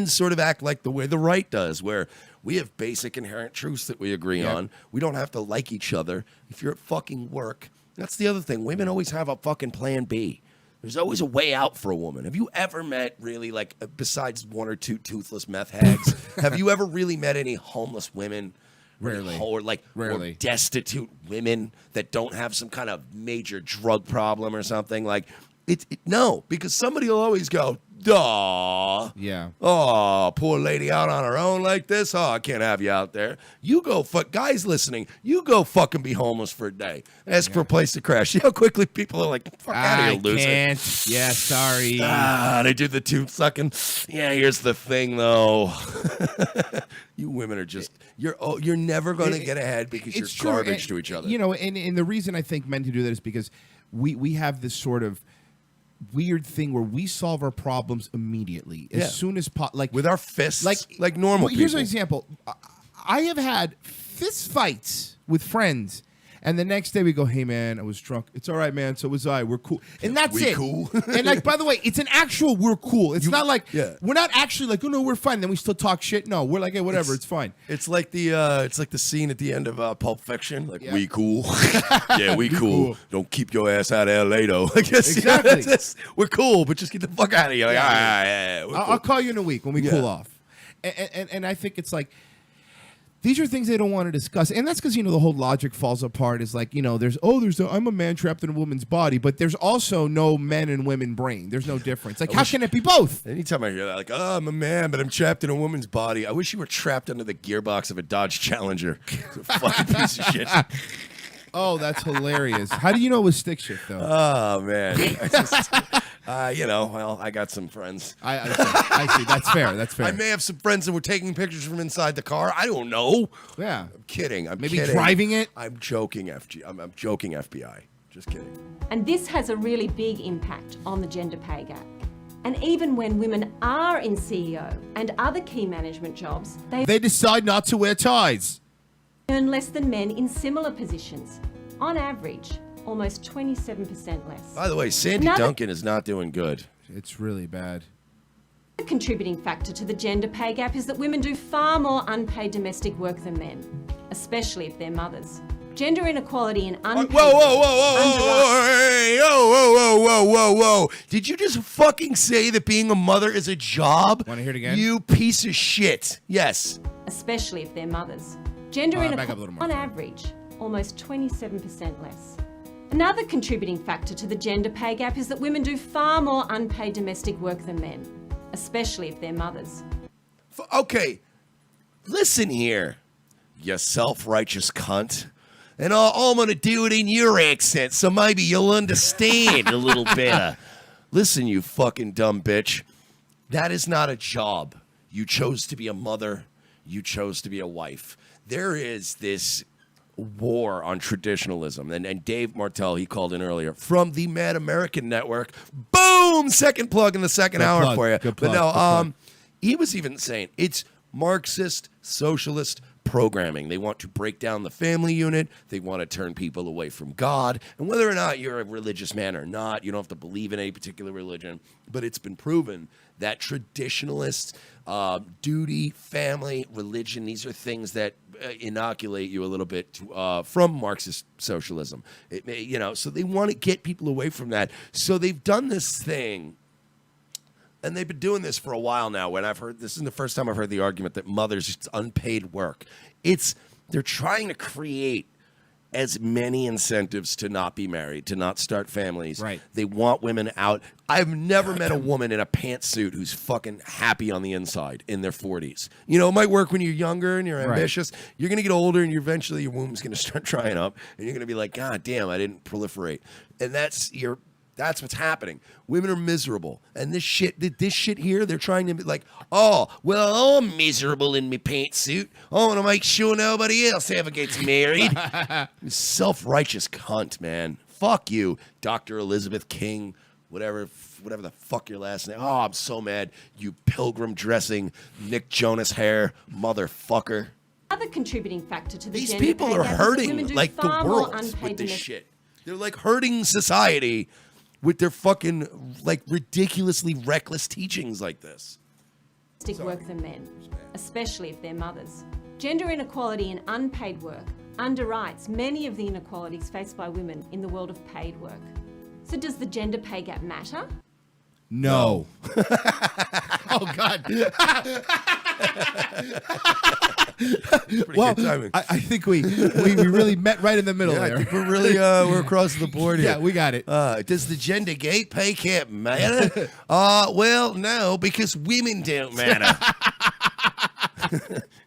sort of act like the way the right does, where we have basic inherent truths that we agree on. We don't have to like each other. If you're at fucking work, that's the other thing. Women always have a fucking plan B. There's always a way out for a woman. Have you ever met really, like, besides 1 or 2 toothless meth hags, have you ever really met any homeless women? Rarely. Or destitute women that don't have some kind of major drug problem or something? Like, No, because somebody will always go, duh. Yeah. Oh, poor lady out on her own like this. Oh, I can't have you out there. You go, guys listening, you go fucking be homeless for a day. Ask for a place to crash. See how quickly people are like, fuck out of here, loser. I can't. Yeah, sorry. They do the tooth sucking. Yeah, here's the thing, though. You women are just, you're never going to get ahead because you're It's true. garbage to each other. You know, and the reason I think men can do that is because we have this sort of weird thing where we solve our problems immediately as soon as like with our fists, like normal Here's an people. example. I have had fist fights with friends, and the next day we go, "Hey man, I was drunk. It's all right, man. So was I. We're cool." And that's We it. cool? And like, by the way, it's an actual we're cool. It's not like yeah. we're not actually like, "Oh no, we're fine." Then we still talk shit. No, we're like, "Hey, whatever, it's fine." It's like the scene at the end of Pulp Fiction. Like, Yeah. we cool. Yeah, we cool. Don't keep your ass out of L.A. though. I guess Exactly. we're cool, but just get the fuck out of here. Like, all right, yeah, we're I'll cool. call you in a week when we cool off. And I think it's like, these are things they don't want to discuss. And that's because, the whole logic falls apart. Is like, I'm a man trapped in a woman's body, but there's also no men and women brain. There's no difference. Like, how can it be both? Anytime I hear that, like, oh, I'm a man, but I'm trapped in a woman's body. I wish you were trapped under the gearbox of a Dodge Challenger. Fucking piece of shit. Oh, that's hilarious. How do you know it was stick shift, though? Oh, man. I got some friends. I see. That's fair. That's fair. I may have some friends that were taking pictures from inside the car. I don't know. Yeah. I'm kidding. I'm Maybe kidding. driving it? I'm joking, I'm joking, FBI. Just kidding. And this has a really big impact on the gender pay gap. And even when women are in CEO and other key management jobs, They decide not to wear ties. earn less than men in similar positions. On average, almost 27% less. By the way, Sandy Another- Duncan is not doing good. It's really bad. A contributing factor to the gender pay gap is that women do far more unpaid domestic work than men, especially if they're mothers. Gender inequality in unpaid Whoa, whoa, whoa, work whoa, underwrites- whoa. Did you just fucking say that being a mother is a job? Want to hear it again? You piece of shit. Yes. especially if they're mothers. Gender back up a little inequality, more. on average, almost 27% less. Another contributing factor to the gender pay gap is that women do far more unpaid domestic work than men, especially if they're mothers. Okay, listen here, you self-righteous cunt. And I'm going to do it in your accent, so maybe you'll understand a little better. Listen, you fucking dumb bitch. That is not a job. You chose to be a mother. You chose to be a wife. There is this war on traditionalism. And Dave Martell, he called in earlier, from the Mad American Network. Boom! Second plug in the second hour plug, for you. good But plug, no, good plug. he was even saying it's Marxist, socialist programming. They want to break down the family unit. They want to turn people away from God. And whether or not you're a religious man or not, you don't have to believe in any particular religion, but it's been proven that traditionalist, duty, family, religion, these are things that inoculate you a little bit from Marxist socialism. So they want to get people away from that. So they've done this thing. And they've been doing this for a while now. When I've heard, this is the first time I've heard the argument that mothers, it's unpaid work. They're trying to create as many incentives to not be married, to not start families. Right. They want women out. I've never met a woman in a pantsuit who's fucking happy on the inside in their 40s. You know, it might work when you're younger and you're ambitious. You're going to get older and eventually your womb's going to start drying up and you're going to be like, God damn, I didn't proliferate. And that's what's happening. Women are miserable. And this shit here, they're trying to be like, oh, well, I'm miserable in my pantsuit. I want to make sure nobody else ever gets married. You self-righteous cunt, man. Fuck you, Dr. Elizabeth King, whatever the fuck your last name. Oh, I'm so mad. You pilgrim dressing, Nick Jonas hair, motherfucker. Another contributing factor to the These gender people pay are gap is that women hurting do like the far more world unpaid with this domestic shit. They're like hurting society with their fucking like ridiculously reckless teachings like this. work than men, especially if they're mothers. Gender inequality in unpaid work underwrites many of the inequalities faced by women in the world of paid work. So does the gender pay gap matter? No. Oh, God. Well, good timing. I think we really met right in the middle Yeah, I there. think we're really we're across the board here. Yeah, we got it. Does the gender gay pay gap matter? Well, no, because women don't matter.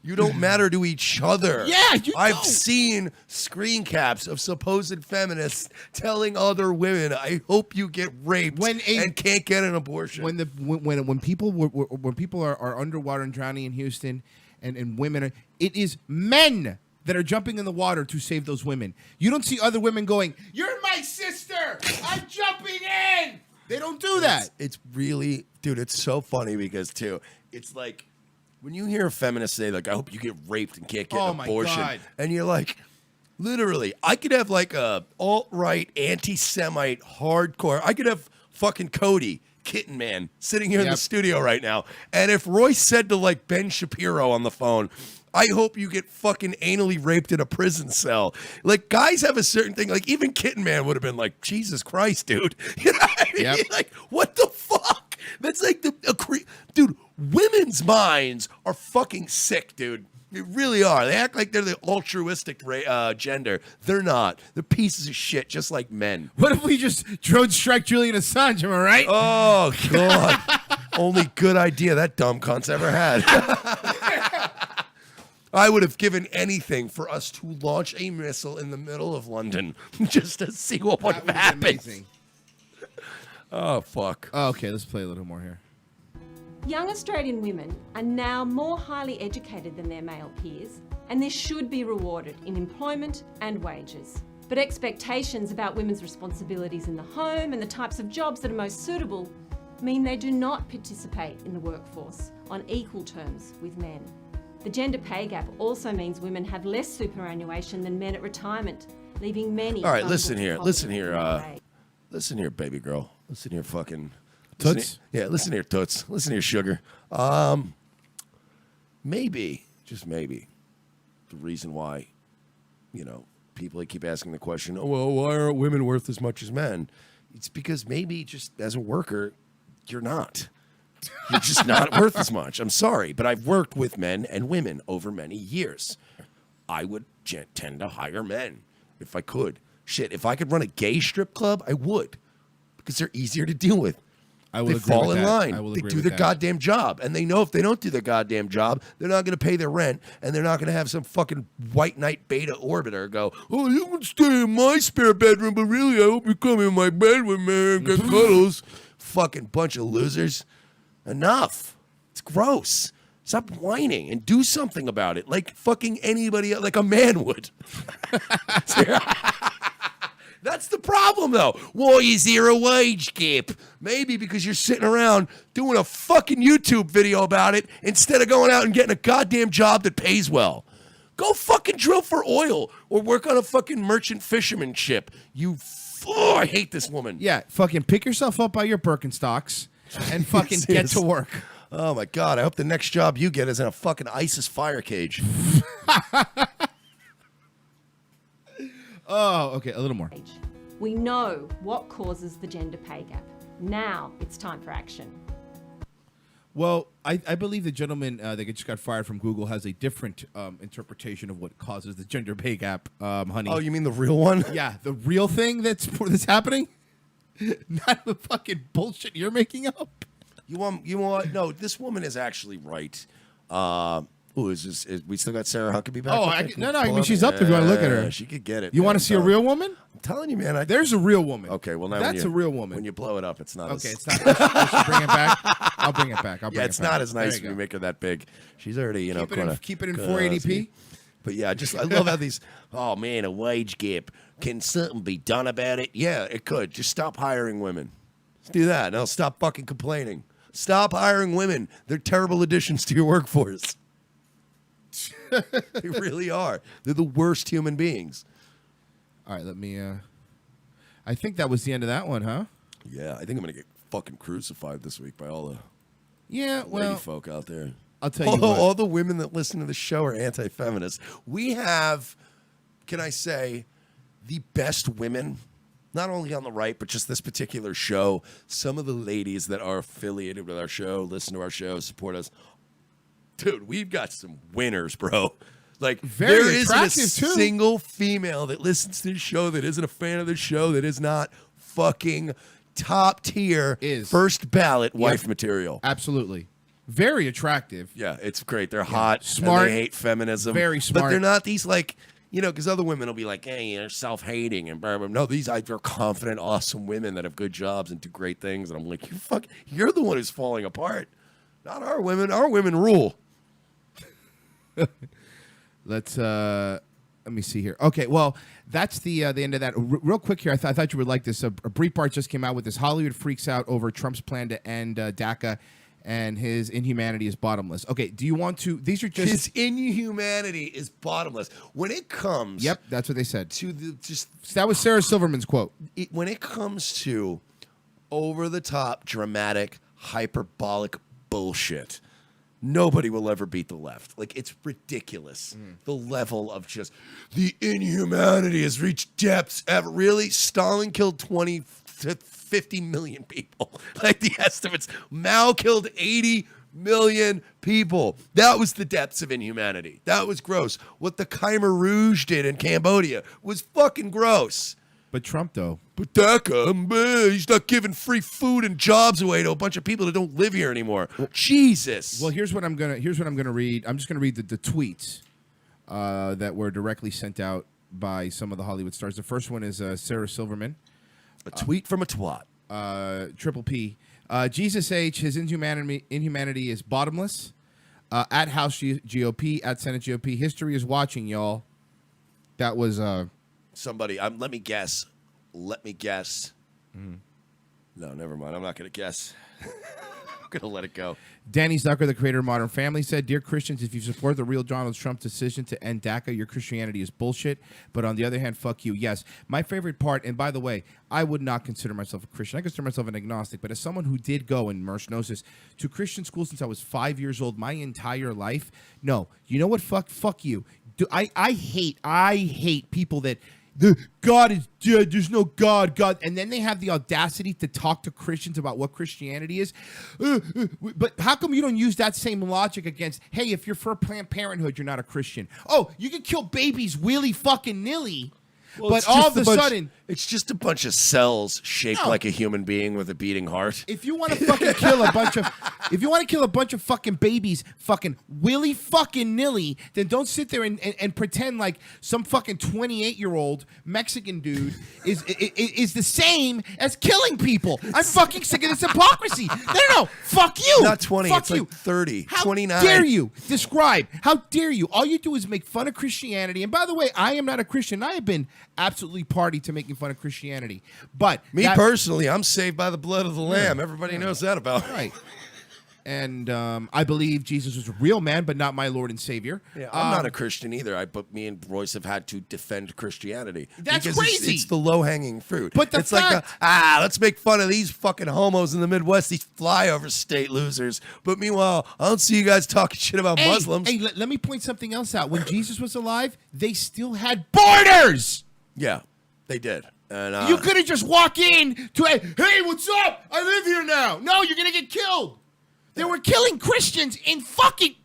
You don't matter to each other. Yeah, you I've don't. seen screen caps of supposed feminists telling other women, "I hope you get raped and can't get an abortion." When people are underwater and drowning in Houston, and women, it is men that are jumping in the water to save those women. You don't see other women going, "You're my sister. I'm jumping in." They don't do that. It's really, dude. It's so funny because too, it's like. When you hear a feminist say, like, I hope you get raped and can't get an abortion, God. and you're like, literally, I could have like a alt-right, anti-Semite, hardcore, I could have fucking Cody, Kitten Man, sitting here in the studio right now, and if Royce said to like Ben Shapiro on the phone, I hope you get fucking anally raped in a prison cell. Like, guys have a certain thing, like even Kitten Man would have been like, Jesus Christ, dude. You know what I mean? Yep. Like, what the fuck? That's like dude, women's minds are fucking sick, dude. They really are. They act like they're the altruistic gender. They're not. They're pieces of shit, just like men. What if we just drone strike Julian Assange? Am I right? Oh, God. Only good idea that dumb cunt's ever had. I would have given anything for us to launch a missile in the middle of London just to see what would happen. Amazing. Oh, fuck. Oh, okay, let's play a little more here. Young Australian women are now more highly educated than their male peers, and this should be rewarded in employment and wages. But expectations about women's responsibilities in the home and the types of jobs that are most suitable mean they do not participate in the workforce on equal terms with men. The gender pay gap also means women have less superannuation than men at retirement, leaving many. All right, vulnerable listen to here. poverty Listen here. and wage. Listen here, baby girl. Listen here, fucking. Toots? Listen here, Toots. Listen here, sugar. Maybe, just maybe, the reason why, people keep asking the question, oh, well, why aren't women worth as much as men? It's because maybe just as a worker, you're not. You're just not worth as much. I'm sorry, but I've worked with men and women over many years. I would tend to hire men if I could. Shit, if I could run a gay strip club, I would, because they're easier to deal with. I will they agree fall with in that. line. I will They agree do with their that. goddamn job, and they know if they don't do their goddamn job, they're not going to pay their rent, and they're not going to have some fucking white knight beta orbiter go, oh, you can stay in my spare bedroom, but really, I hope you come in my bed with me and get cuddles. Fucking bunch of losers. Enough. It's gross. Stop whining and do something about it, like fucking anybody else, like a man would. That's the problem, though. Why is there a wage gap? Maybe because you're sitting around doing a fucking YouTube video about it instead of going out and getting a goddamn job that pays well. Go fucking drill for oil or work on a fucking merchant fisherman ship. I hate this woman. Yeah, fucking pick yourself up by your Birkenstocks and fucking get to work. Oh, my God. I hope the next job you get is in a fucking ISIS fire cage. Oh, okay, a little more. We know what causes the gender pay gap. Now it's time for action. Well, I believe the gentleman that just got fired from Google has a different interpretation of what causes the gender pay gap, honey. Oh, you mean the real one? Yeah, the real thing that's happening? Not the fucking bullshit you're making up. You want? No, this woman is actually right. Is this? We still got Sarah Huckabee back? Oh, up there? I mean, she's up there if you want to look at her. She could get it. You want to man. see a real woman? I'm telling you, man. There's a real woman. Okay, well now that's a real woman. When you blow it up, it's not. Okay, it's not. I should bring it back. I'll bring it back. Yeah, it's not as nice when you make her that big. She's already, keep it in 480p. But yeah, I love how these. Oh man, a wage gap. Can something be done about it? Yeah, it could. Just stop hiring women. Let's do that. Now stop fucking complaining. Stop hiring women. They're terrible additions to your workforce. They really are. They're the worst human beings. All right, let me. I think that was the end of that one, huh? Yeah, I think I'm gonna get fucking crucified this week by all the lady folk out there. I'll tell you what. All the women that listen to the show are anti-feminists. We have, can I say, the best women, not only on the right, but just this particular show. Some of the ladies that are affiliated with our show, listen to our show, support us, dude, we've got some winners, bro. Like, Very there isn't a attractive, too. single female that listens to the show that isn't a fan of the show that is not fucking top tier, first ballot wife material. Absolutely. Very attractive. Yeah, it's great. They're hot. Smart. And they hate feminism. Very smart. But they're not these, like, you know, because other women will be like, hey, they're self-hating and blah, blah, blah. No, these are confident, awesome women that have good jobs and do great things. And I'm like, you're the one who's falling apart. Not our women. Our women rule. Let me see here. Okay, well, that's the end of that. Real quick here, I thought you would like this. A Breitbart just came out with this. Hollywood freaks out over Trump's plan to end DACA, and his inhumanity is bottomless. Okay, do you want to? These are just his inhumanity is bottomless when it comes. Yep, that's what they said. To the that was Sarah Silverman's quote. When it comes to over the top, dramatic, hyperbolic bullshit. Nobody will ever beat the left. Like, it's ridiculous. The level of just the inhumanity has reached depths ever. Really? Stalin killed 20 to 50 million people. Like, the estimates. Mao killed 80 million people. That was the depths of inhumanity. That was gross. What the Khmer Rouge did in Cambodia was fucking gross. But Trump, though. But DACA, he's not giving free food and jobs away to a bunch of people that don't live here anymore. Jesus. Well, here's what I'm gonna read. I'm just gonna read the tweets that were directly sent out by some of the Hollywood stars. The first one is Sarah Silverman. A tweet from a twat. Triple P. Jesus H. His inhumanity is bottomless. At House GOP, at Senate GOP. History is watching, y'all. That was somebody. Let me guess. No, never mind. I'm not going to guess. I'm going to let it go. Danny Zucker, the creator of Modern Family, said, "Dear Christians, if you support the real Donald Trump decision to end DACA, your Christianity is bullshit. But on the other hand, fuck you." Yes. My favorite part, and by the way, I would not consider myself a Christian. I consider myself an agnostic. But as someone who did go, and Mersh knows this, to Christian school since I was 5 years old, my entire life, no. You know what? Fuck you. I hate people that... God is dead. There's no God. And then they have the audacity to talk to Christians about what Christianity is. But how come you don't use that same logic against, hey, if you're for Planned Parenthood, you're not a Christian? Oh, you can kill babies willy fucking nilly. Well, but all of a sudden, it's just a bunch of cells shaped like a human being with a beating heart. If you want to fucking kill a bunch of fucking babies, fucking willy fucking nilly, then don't sit there and pretend like some fucking 28-year-old Mexican dude is the same as killing people. I'm fucking sick of this hypocrisy. No, fuck you. Not 20. Fuck it's you. like 30. How 29. dare you? Describe. How dare you? All you do is make fun of Christianity. And by the way, I am not a Christian. I have been absolutely party to making fun of Christianity. But me personally, I'm saved by the blood of the Lamb. Everybody knows that about me. Right. And I believe Jesus was a real man, but not my Lord and Savior. Yeah, I'm not a Christian either. But me and Royce have had to defend Christianity. That's because crazy. It's the low-hanging fruit. But it's like, let's make fun of these fucking homos in the Midwest, these flyover state losers. But meanwhile, I don't see you guys talking shit about Muslims. Hey, let me point something else out. When Jesus was alive, they still had borders. Yeah, they did. And you couldn't just walk in to hey, what's up? I live here now. No, you're gonna get killed. They were killing Christians in fucking...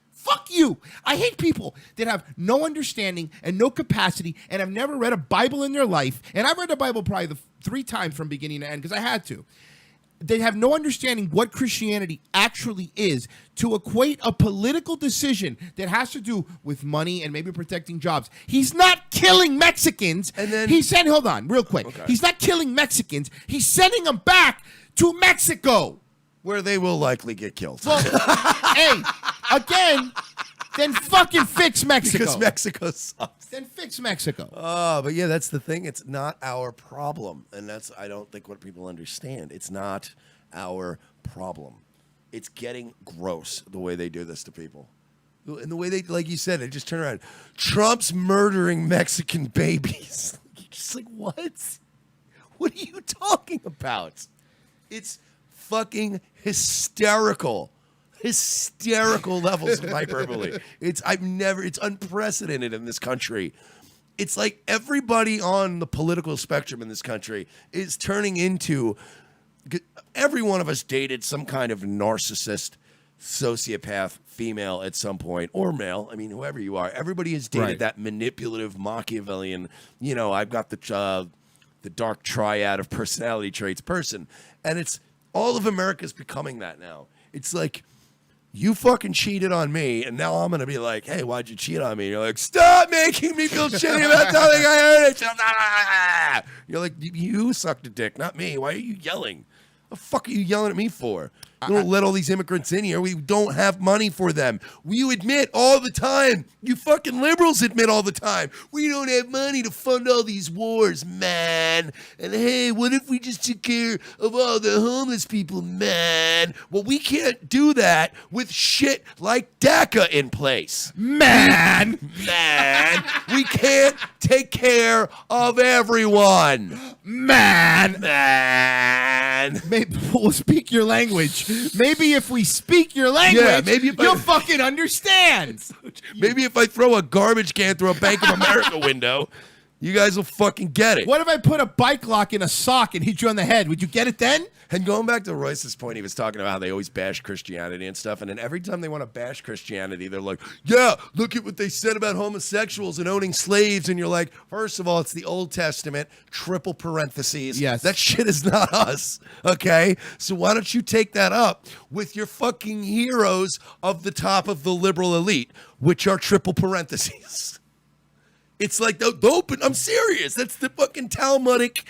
Fuck you. I hate people that have no understanding and no capacity and have never read a Bible in their life. And I've read the Bible probably 3 times from beginning to end because I had to. They have no understanding what Christianity actually is to equate a political decision that has to do with money and maybe protecting jobs. He's not killing Mexicans. And then he said, hold on, real quick. Okay. He's not killing Mexicans. He's sending them back to Mexico. Where they will likely get killed. Well, hey, again, then fucking fix Mexico. Because Mexico sucks. Then fix Mexico. Oh, but yeah, that's the thing. It's not our problem. And that's, I don't think, what people understand. It's not our problem. It's getting gross the way they do this to people. And the way they, like you said, they just turn around. Trump's murdering Mexican babies. You're just like, what? What are you talking about? It's fucking hysterical levels of hyperbole. It's unprecedented in this country. It's like everybody on the political spectrum in this country is turning into, every one of us dated some kind of narcissist sociopath female at some point, or male. I mean, whoever you are, everybody has dated that manipulative Machiavellian. You know, I've got the dark triad of personality traits person, and it's all of America's becoming that now. It's like, you fucking cheated on me, and now I'm going to be like, hey, why'd you cheat on me? And you're like, stop making me feel shitty about something I heard it. You're like, you sucked a dick, not me. Why are you yelling? The fuck are you yelling at me for? You don't let all these immigrants in here. We don't have money for them. You admit all the time. You fucking liberals admit all the time. We don't have money to fund all these wars, man. And hey, what if we just took care of all the homeless people, man? Well, we can't do that with shit like DACA in place. Man. We can't take care of everyone. Man. Maybe we'll speak your language. Maybe if we speak your language, maybe if you'll fucking understand. Maybe if I throw a garbage can through a Bank of America window, you guys will fucking get it. What if I put a bike lock in a sock and hit you on the head? Would you get it then? And going back to Royce's point, he was talking about how they always bash Christianity and stuff. And then every time they want to bash Christianity, they're like, yeah, look at what they said about homosexuals and owning slaves. And you're like, first of all, it's the Old Testament, triple parentheses. Yes. That shit is not us, okay? So why don't you take that up with your fucking heroes of the top of the liberal elite, which are triple parentheses. It's like, the open, I'm serious. That's the fucking Talmudic...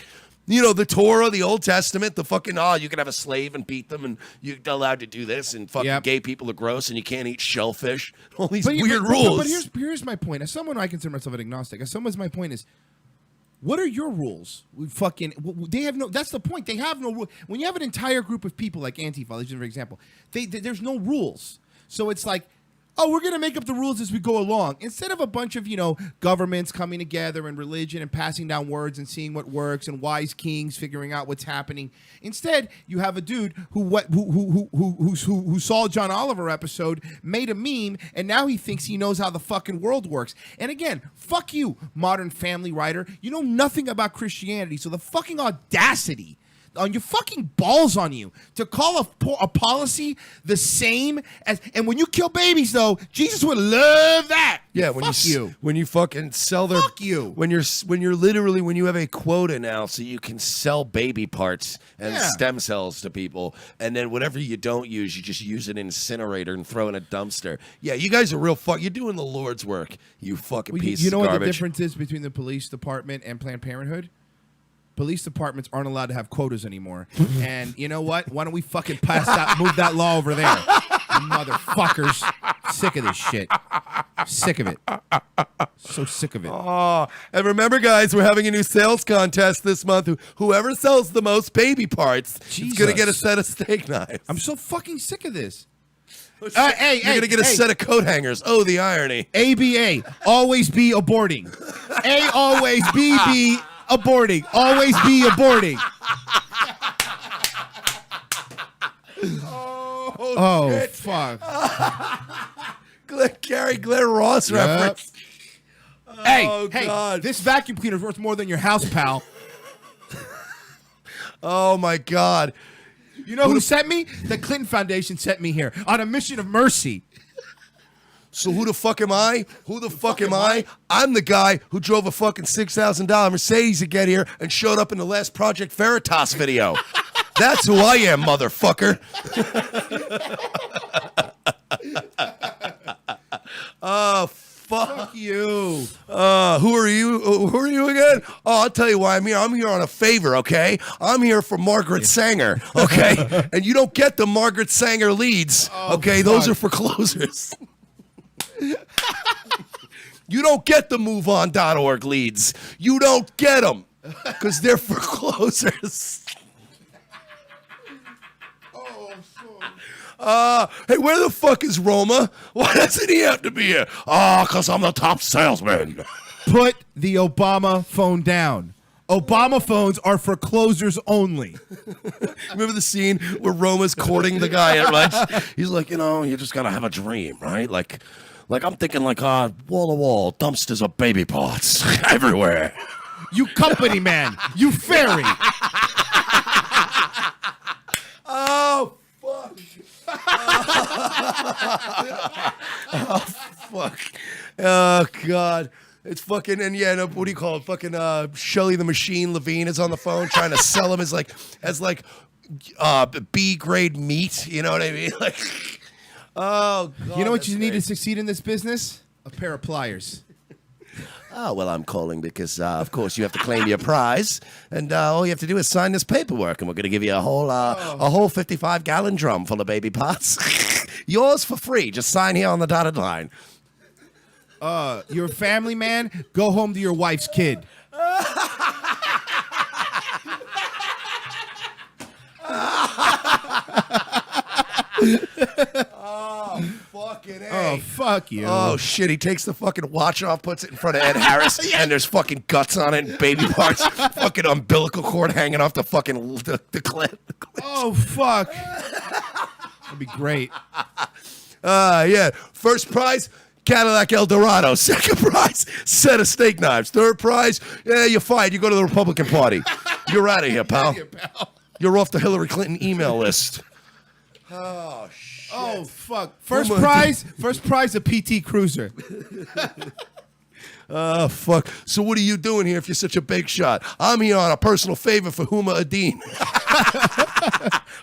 You know, the Torah, the Old Testament, the fucking, you can have a slave and beat them, and you're allowed to do this, and fucking gay people are gross, and you can't eat shellfish. All these weird rules. But here's my point. As someone, I consider myself an agnostic. As someone's, my point is, what are your rules? They have no, that's the point. They have no rule. When you have an entire group of people like Antifa, for example, there's no rules. So it's like, oh, we're going to make up the rules as we go along. Instead of a bunch of, governments coming together and religion and passing down words and seeing what works and wise kings figuring out what's happening. Instead, you have a dude who saw a John Oliver episode, made a meme, and now he thinks he knows how the fucking world works. And again, fuck you, Modern Family writer. You know nothing about Christianity, so the fucking audacity on your fucking balls on you to call a policy the same as, and when you kill babies though, Jesus would love that. Yeah, when you fucking sell their, fuck you. When you have a quota now, so you can sell baby parts and stem cells to people, and then whatever you don't use, you just use an incinerator and throw in a dumpster. Yeah, you guys are real you're doing the Lord's work. You fucking pieces of garbage. You know what the difference is between the police department and Planned Parenthood? Police departments aren't allowed to have quotas anymore. And you know what? Why don't we fucking move that law over there? You motherfuckers. Sick of this shit. Sick of it. So sick of it. Oh, and remember, guys, we're having a new sales contest this month. Whoever sells the most baby parts is going to get a set of steak knives. I'm so fucking sick of this. You're going to get a set of coat hangers. Oh, the irony. ABA. Always be aborting. A always be aborting. Always be aborting. Oh fuck. Glenn Ross reference. Hey, God. This vacuum cleaner is worth more than your house, pal. Oh my God. You know who sent me? The Clinton Foundation sent me here on a mission of mercy. So who the fuck am I? Who the fuck am I? I'm the guy who drove a fucking $6,000 Mercedes to get here and showed up in the last Project Veritas video. That's who I am, motherfucker. Oh, fuck you. Who are you? Who are you again? Oh, I'll tell you why I'm here. I'm here on a favor, okay? I'm here for Margaret Sanger, okay? And you don't get the Margaret Sanger leads, okay? Those are for closers. You don't get the MoveOn.org leads. You don't get them because they're for closers. Hey, where the fuck is Roma? Why doesn't he have to be here? Because I'm the top salesman. Put the Obama phone down. Obama phones are for closers only. Remember the scene where Roma's courting the guy at lunch? He's like, you just got to have a dream, right? Like I'm thinking like wall-to-wall, dumpsters of baby parts everywhere. You company man. You fairy. Oh, fuck. Oh, fuck. Oh, God. It's fucking, and yeah, no, what do you call it? Fucking Shelly the Machine Levine is on the phone trying to sell him as B grade meat. You know what I mean? Like, oh, God. You know what you need to succeed in this business? A pair of pliers. Oh, well, I'm calling because, of course, you have to claim your prize, and all you have to do is sign this paperwork, and we're going to give you a whole 55-gallon drum full of baby pots. Yours for free. Just sign here on the dotted line. You're a family man. Go home to your wife's kid. Oh, fucking A. Oh, fuck you. Oh, shit. He takes the fucking watch off, puts it in front of Ed Harris, and there's fucking guts on it and baby parts. Fucking umbilical cord hanging off the fucking the clip. Oh, fuck. That'd be great. Yeah. First prize, Cadillac Eldorado. Second prize, set of steak knives. Third prize, you're fired. You go to the Republican Party. You're out of here, pal. You're off the Hillary Clinton email list. Oh, shit. Oh, fuck. First prize, a PT Cruiser. Oh, fuck. So what are you doing here if you're such a big shot? I'm here on a personal favor for Huma Adine.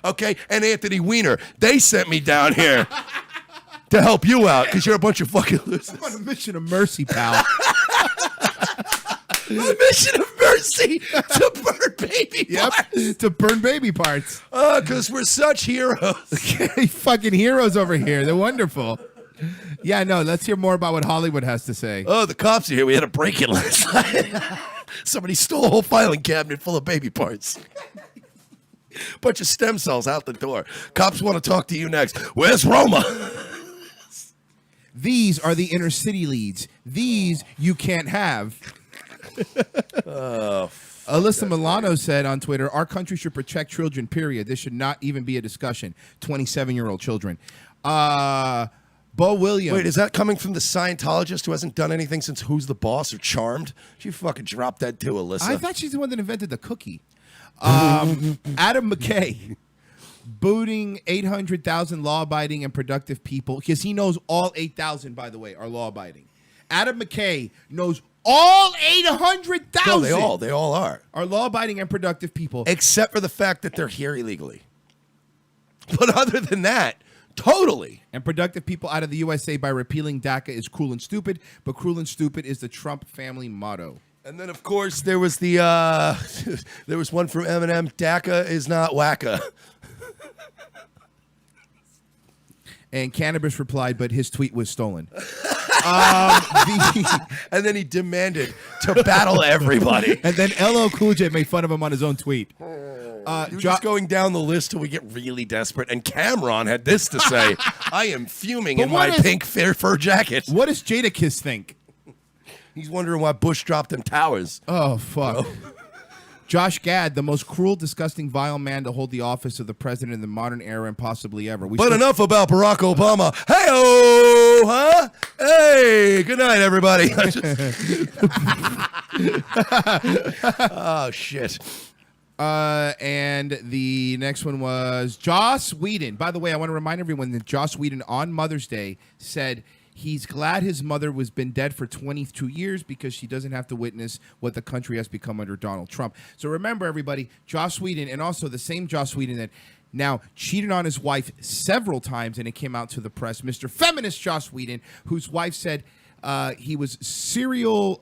Okay? And Anthony Weiner. They sent me down here to help you out because you're a bunch of fucking losers. I'm on a mission of mercy, pal. A mission of mercy to burn baby parts. To burn baby parts. Because we're such heroes. Fucking heroes over here. They're wonderful. Yeah, no, let's hear more about what Hollywood has to say. Oh, the cops are here. We had a break-in last night. Somebody stole a whole filing cabinet full of baby parts. Bunch of stem cells out the door. Cops want to talk to you next. Where's Roma? These are the inner city leads. These you can't have. Alyssa Milano said on Twitter, our country should protect children, period. This should not even be a discussion. 27-year-old children. Bo Williams. Wait, is that coming from the Scientologist who hasn't done anything since Who's the Boss or Charmed? She fucking dropped that too, Alyssa. I thought she's the one that invented the cookie. Adam McKay. Booting 800,000 law-abiding and productive people, because he knows all 8,000, by the way, are law-abiding. Adam McKay knows all 800,000. No, they all are Law-abiding and productive people. Except for the fact that they're here illegally. But other than that, totally. And productive people out of the USA by repealing DACA is cruel and stupid, but cruel and stupid is the Trump family motto. And then, of course, there was the there was one from Eminem. DACA is not wacka. And Cannabis replied, but his tweet was stolen. And then he demanded to battle everybody. And then LL Cool J made fun of him on his own tweet. Just going down the list till we get really desperate. And Cameron had this to say: "I am fuming in my pink fur jacket." What does Jadakiss think? He's wondering why Bush dropped them towers. Oh, fuck. Josh Gad, the most cruel, disgusting, vile man to hold the office of the president in the modern era and possibly ever. Enough about Barack Obama. Hey-oh, huh? Hey, good night, everybody. Oh, shit. And the next one was Joss Whedon. By the way, I want to remind everyone that Joss Whedon on Mother's Day said he's glad his mother was been dead for 22 years because she doesn't have to witness what the country has become under Donald Trump. So remember, everybody, Joss Whedon, and also the same Joss Whedon that now cheated on his wife several times, and it came out to the press, Mr. Feminist Joss Whedon, whose wife said he was a serial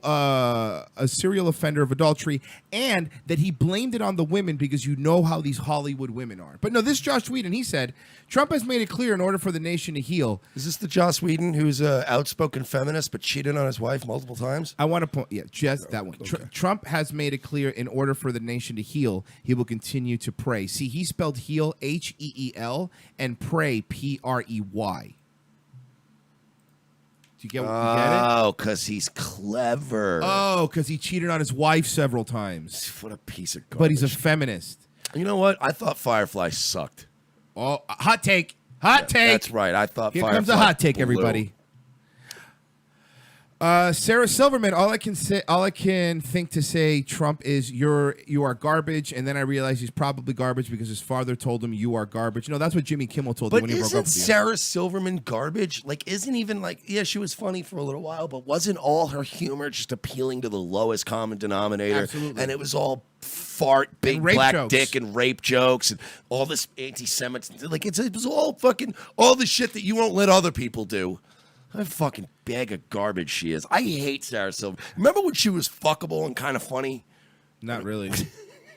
offender of adultery, and that he blamed it on the women because you know how these Hollywood women are. But no, this Joss Whedon, he said, Trump has made it clear in order for the nation to heal. Is this the Joss Whedon who's an outspoken feminist but cheated on his wife multiple times? I want to point, just that one. Okay. Trump has made it clear in order for the nation to heal, he will continue to pray. See, he spelled heal H-E-E-L and pray P-R-E-Y. Do you get it? Oh, because he's clever. Oh, because he cheated on his wife several times. What a piece of garbage. But he's a feminist. You know what? I thought Firefly sucked. Oh, hot take. Hot take. That's right. I thought Here Firefly comes a hot take, blew. everybody. Sarah Silverman. All I can think to say, Trump is you are garbage, and then I realized he's probably garbage because his father told him you are garbage. No, that's what Jimmy Kimmel told him But when he broke up isn't with you. Sarah Silverman garbage? Like, isn't even like, yeah, she was funny for a little while, but wasn't all her humor just appealing to the lowest common denominator? Absolutely. And it was all fart, big rape black jokes. dick, and rape jokes, and all this anti-Semitism. Like, it was all fucking, all the shit that you won't let other people do. What a fucking bag of garbage she is. I hate Sarah Silverman. Remember when she was fuckable and kind of funny? Not really.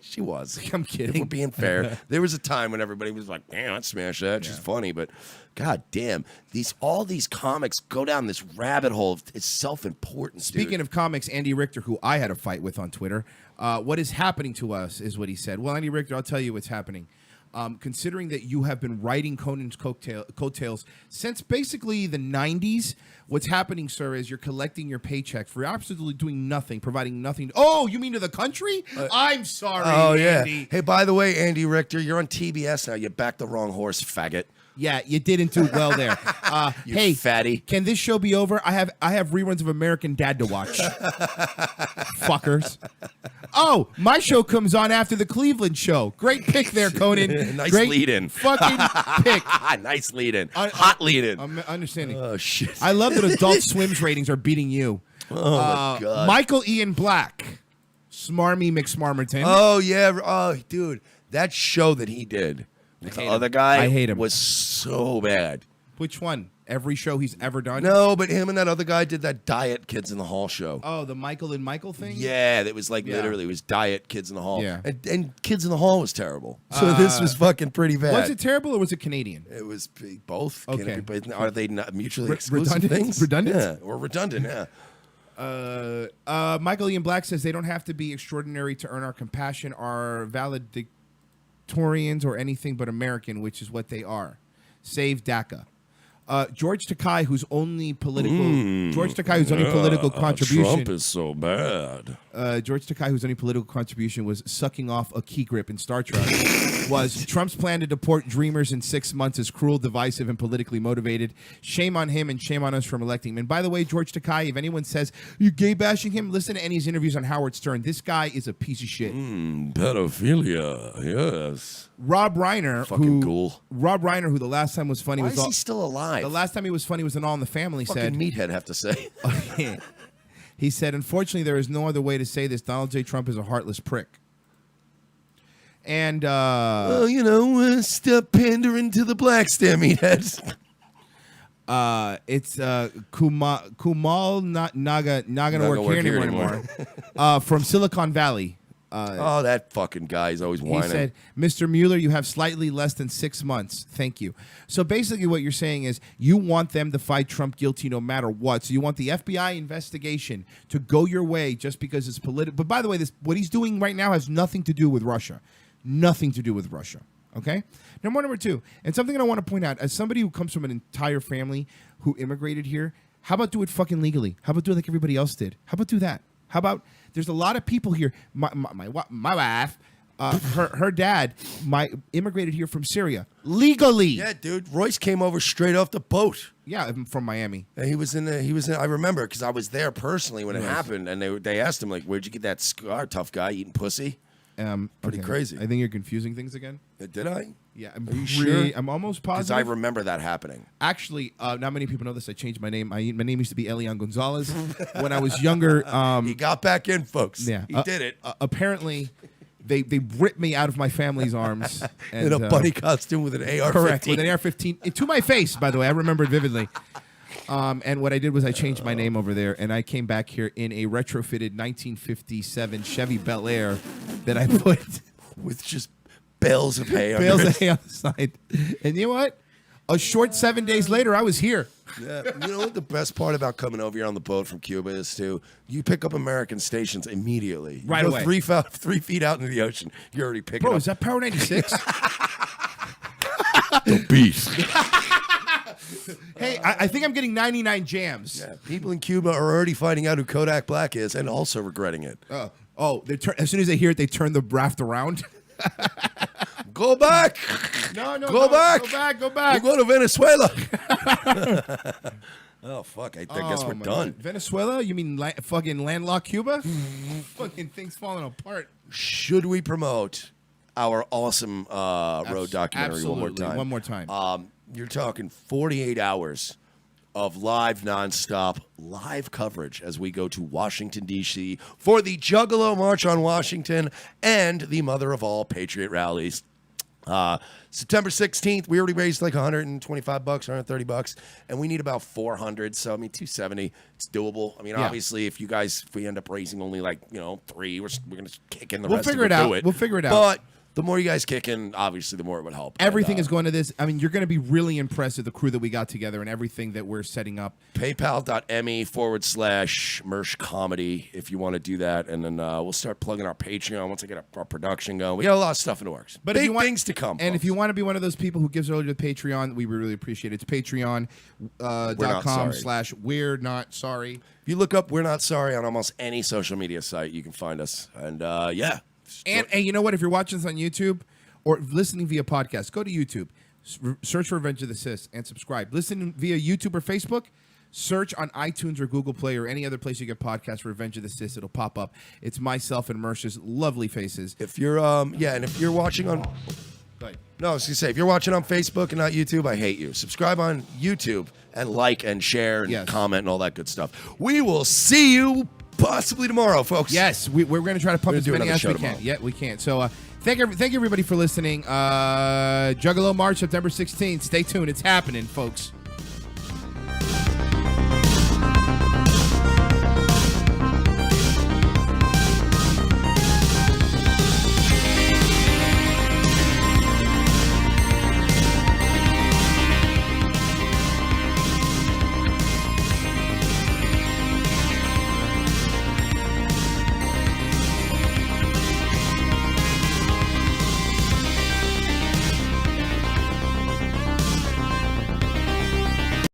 She was. I'm If kidding. we're being fair. There was a time when everybody was like, "Damn, I'd smash that. She's funny." But god damn, all these comics go down this rabbit hole of it's self-importance. Speaking of comics, Andy Richter, who I had a fight with on Twitter, what is happening to us is what he said. Well, Andy Richter, I'll tell you what's happening. Considering that you have been riding Conan's coattails since basically the 90s, what's happening, sir, is you're collecting your paycheck for absolutely doing nothing, providing nothing. Oh, you mean to the country? I'm sorry, Andy. Hey, by the way, Andy Richter, you're on TBS now. You backed the wrong horse, faggot. Yeah, you didn't do well there. You hey, fatty. Can this show be over? I have reruns of American Dad to watch. Fuckers. Oh, my show comes on after the Cleveland show. Great pick there, Conan. Nice Great lead-in. Fucking pick. Nice lead-in. Hot lead-in. I'm understanding. Oh, shit. I love that Adult Swim's ratings are beating you. Oh, my God. Michael Ian Black. Smarmy McSmarmerton. Oh, yeah. Oh, dude. That show that he did with the other guy I hate him. was so bad. Which one? Every show he's ever done? No, but him and that other guy did that Diet Kids in the Hall show. Oh, the Michael and Michael thing? Yeah, that was like Yeah. literally, it was Diet Kids in the Hall. Yeah. And Kids in the Hall was terrible. So this was fucking pretty bad. Was it terrible or was it Canadian? It was both. Okay. Are they not mutually exclusive redundant? things? Redundant? Yeah, or redundant, yeah. Michael Ian Black says they don't have to be extraordinary to earn our compassion, are valedictorians or anything but American, which is what they are. Save DACA. George Takei, whose only political contribution. Trump is so bad. George Takei, whose only political contribution was sucking off a key grip in Star Trek, was Trump's plan to deport Dreamers in 6 months is cruel, divisive, and politically motivated. Shame on him and shame on us from electing him. And by the way, George Takei, if anyone says you gay bashing him, listen to Andy's interviews on Howard Stern. This guy is a piece of shit. Pedophilia, yes. Rob Reiner, who the last time was funny Why was is he still alive? the last time he was funny was in All in the Family. Fucking Said meathead, have to say. He said, unfortunately, there is no other way to say this. Donald J. Trump is a heartless prick. And, well, stop pandering to the blacks there, meatheads. it's Kumal not gonna work here anymore. From Silicon Valley. That fucking guy is always He whining. said, Mr. Mueller, you have slightly less than 6 months. Thank you. So basically what you're saying is you want them to find Trump guilty no matter what. So you want the FBI investigation to go your way just because it's political. But by the way, what he's doing right now has nothing to do with Russia. Nothing to do with Russia. Okay? Number two, and something that I want to point out, as somebody who comes from an entire family who immigrated here, how about do it fucking legally? How about do it like everybody else did? How about do that? How about there's a lot of people here. My wife, her dad, immigrated here from Syria legally. Yeah, dude. Royce came over straight off the boat. Yeah, from Miami. And he was in. I remember because I was there personally when it happened, and they asked him like, "Where'd you get that scar, tough guy eating pussy?" Pretty crazy. I think you're confusing things again. Did I? Yeah, Are you sure? I'm almost Because positive. I remember that happening. Actually, not many people know this. I changed my name. My name used to be Elian Gonzalez. When I was younger, He got back in, folks. yeah, He did it. Apparently, they ripped me out of my family's arms and, in a bunny costume with an AR-15. Correct, with an AR-15 to my face. By the way, I remember it vividly. And what I did was I changed my name over there, and I came back here in a retrofitted 1957 Chevy Bel Air that I put with just bales of hay. bales of hay on the side. And you know what? A short 7 days later, I was here. Yeah, you know what the best part about coming over here on the boat from Cuba is too? You pick up American stations immediately. Right you go away. 3 feet out into the ocean, you're already picking Bro, up. is that Power 96? The beast. Hey, I think I'm getting 99 jams. Yeah, people in Cuba are already finding out who Kodak Black is and also regretting it. As soon as they hear it, they turn the raft around. Go back. No, Go back. Go back. We'll go to Venezuela. Oh, fuck. I guess we're my done. God. Venezuela? You mean fucking landlocked Cuba? Fucking things falling apart. Should we promote our awesome road documentary Absolutely. one more time? One more time. You're talking 48 hours of live, nonstop, live coverage as we go to Washington, D.C. for the Juggalo March on Washington and the mother of all Patriot rallies. September 16th, we already raised like $125, $130, and we need about 400. So, I mean, 270, it's doable. I mean, obviously, if we end up raising only like, 3, we're going to kick in the rest figure of it out. do it. We'll figure it out. But the more you guys kick in, obviously, the more it would help. Everything is going to this. I mean, you're going to be really impressed with the crew that we got together and everything that we're setting up. PayPal.me/Mersh Comedy if you want to do that. And then we'll start plugging our Patreon once I get our production going. We got a lot of stuff in the works. But big things to come. And folks. if you want to be one of those people who gives early to Patreon, we really appreciate it. It's patreon.com/we're not sorry. If you look up We're Not Sorry on almost any social media site, you can find us. And yeah. And you know what? If you're watching this on YouTube or listening via podcast, go to YouTube, search for Revenge of the Sis, and subscribe. Listen via YouTube or Facebook, search on iTunes or Google Play or any other place you get podcasts for Revenge of the Sis. It'll pop up. It's myself and Mersh's lovely faces. If you're and if you're watching on No, I was gonna say if you're watching on Facebook and not YouTube, I hate you. Subscribe on YouTube and like and share and comment and all that good stuff. We will see you possibly tomorrow, folks. Yes, we're going to try to pump as many as we tomorrow. can. Yeah, we can. So thank everybody for listening. Juggalo March, September 16th. Stay tuned. It's happening, folks.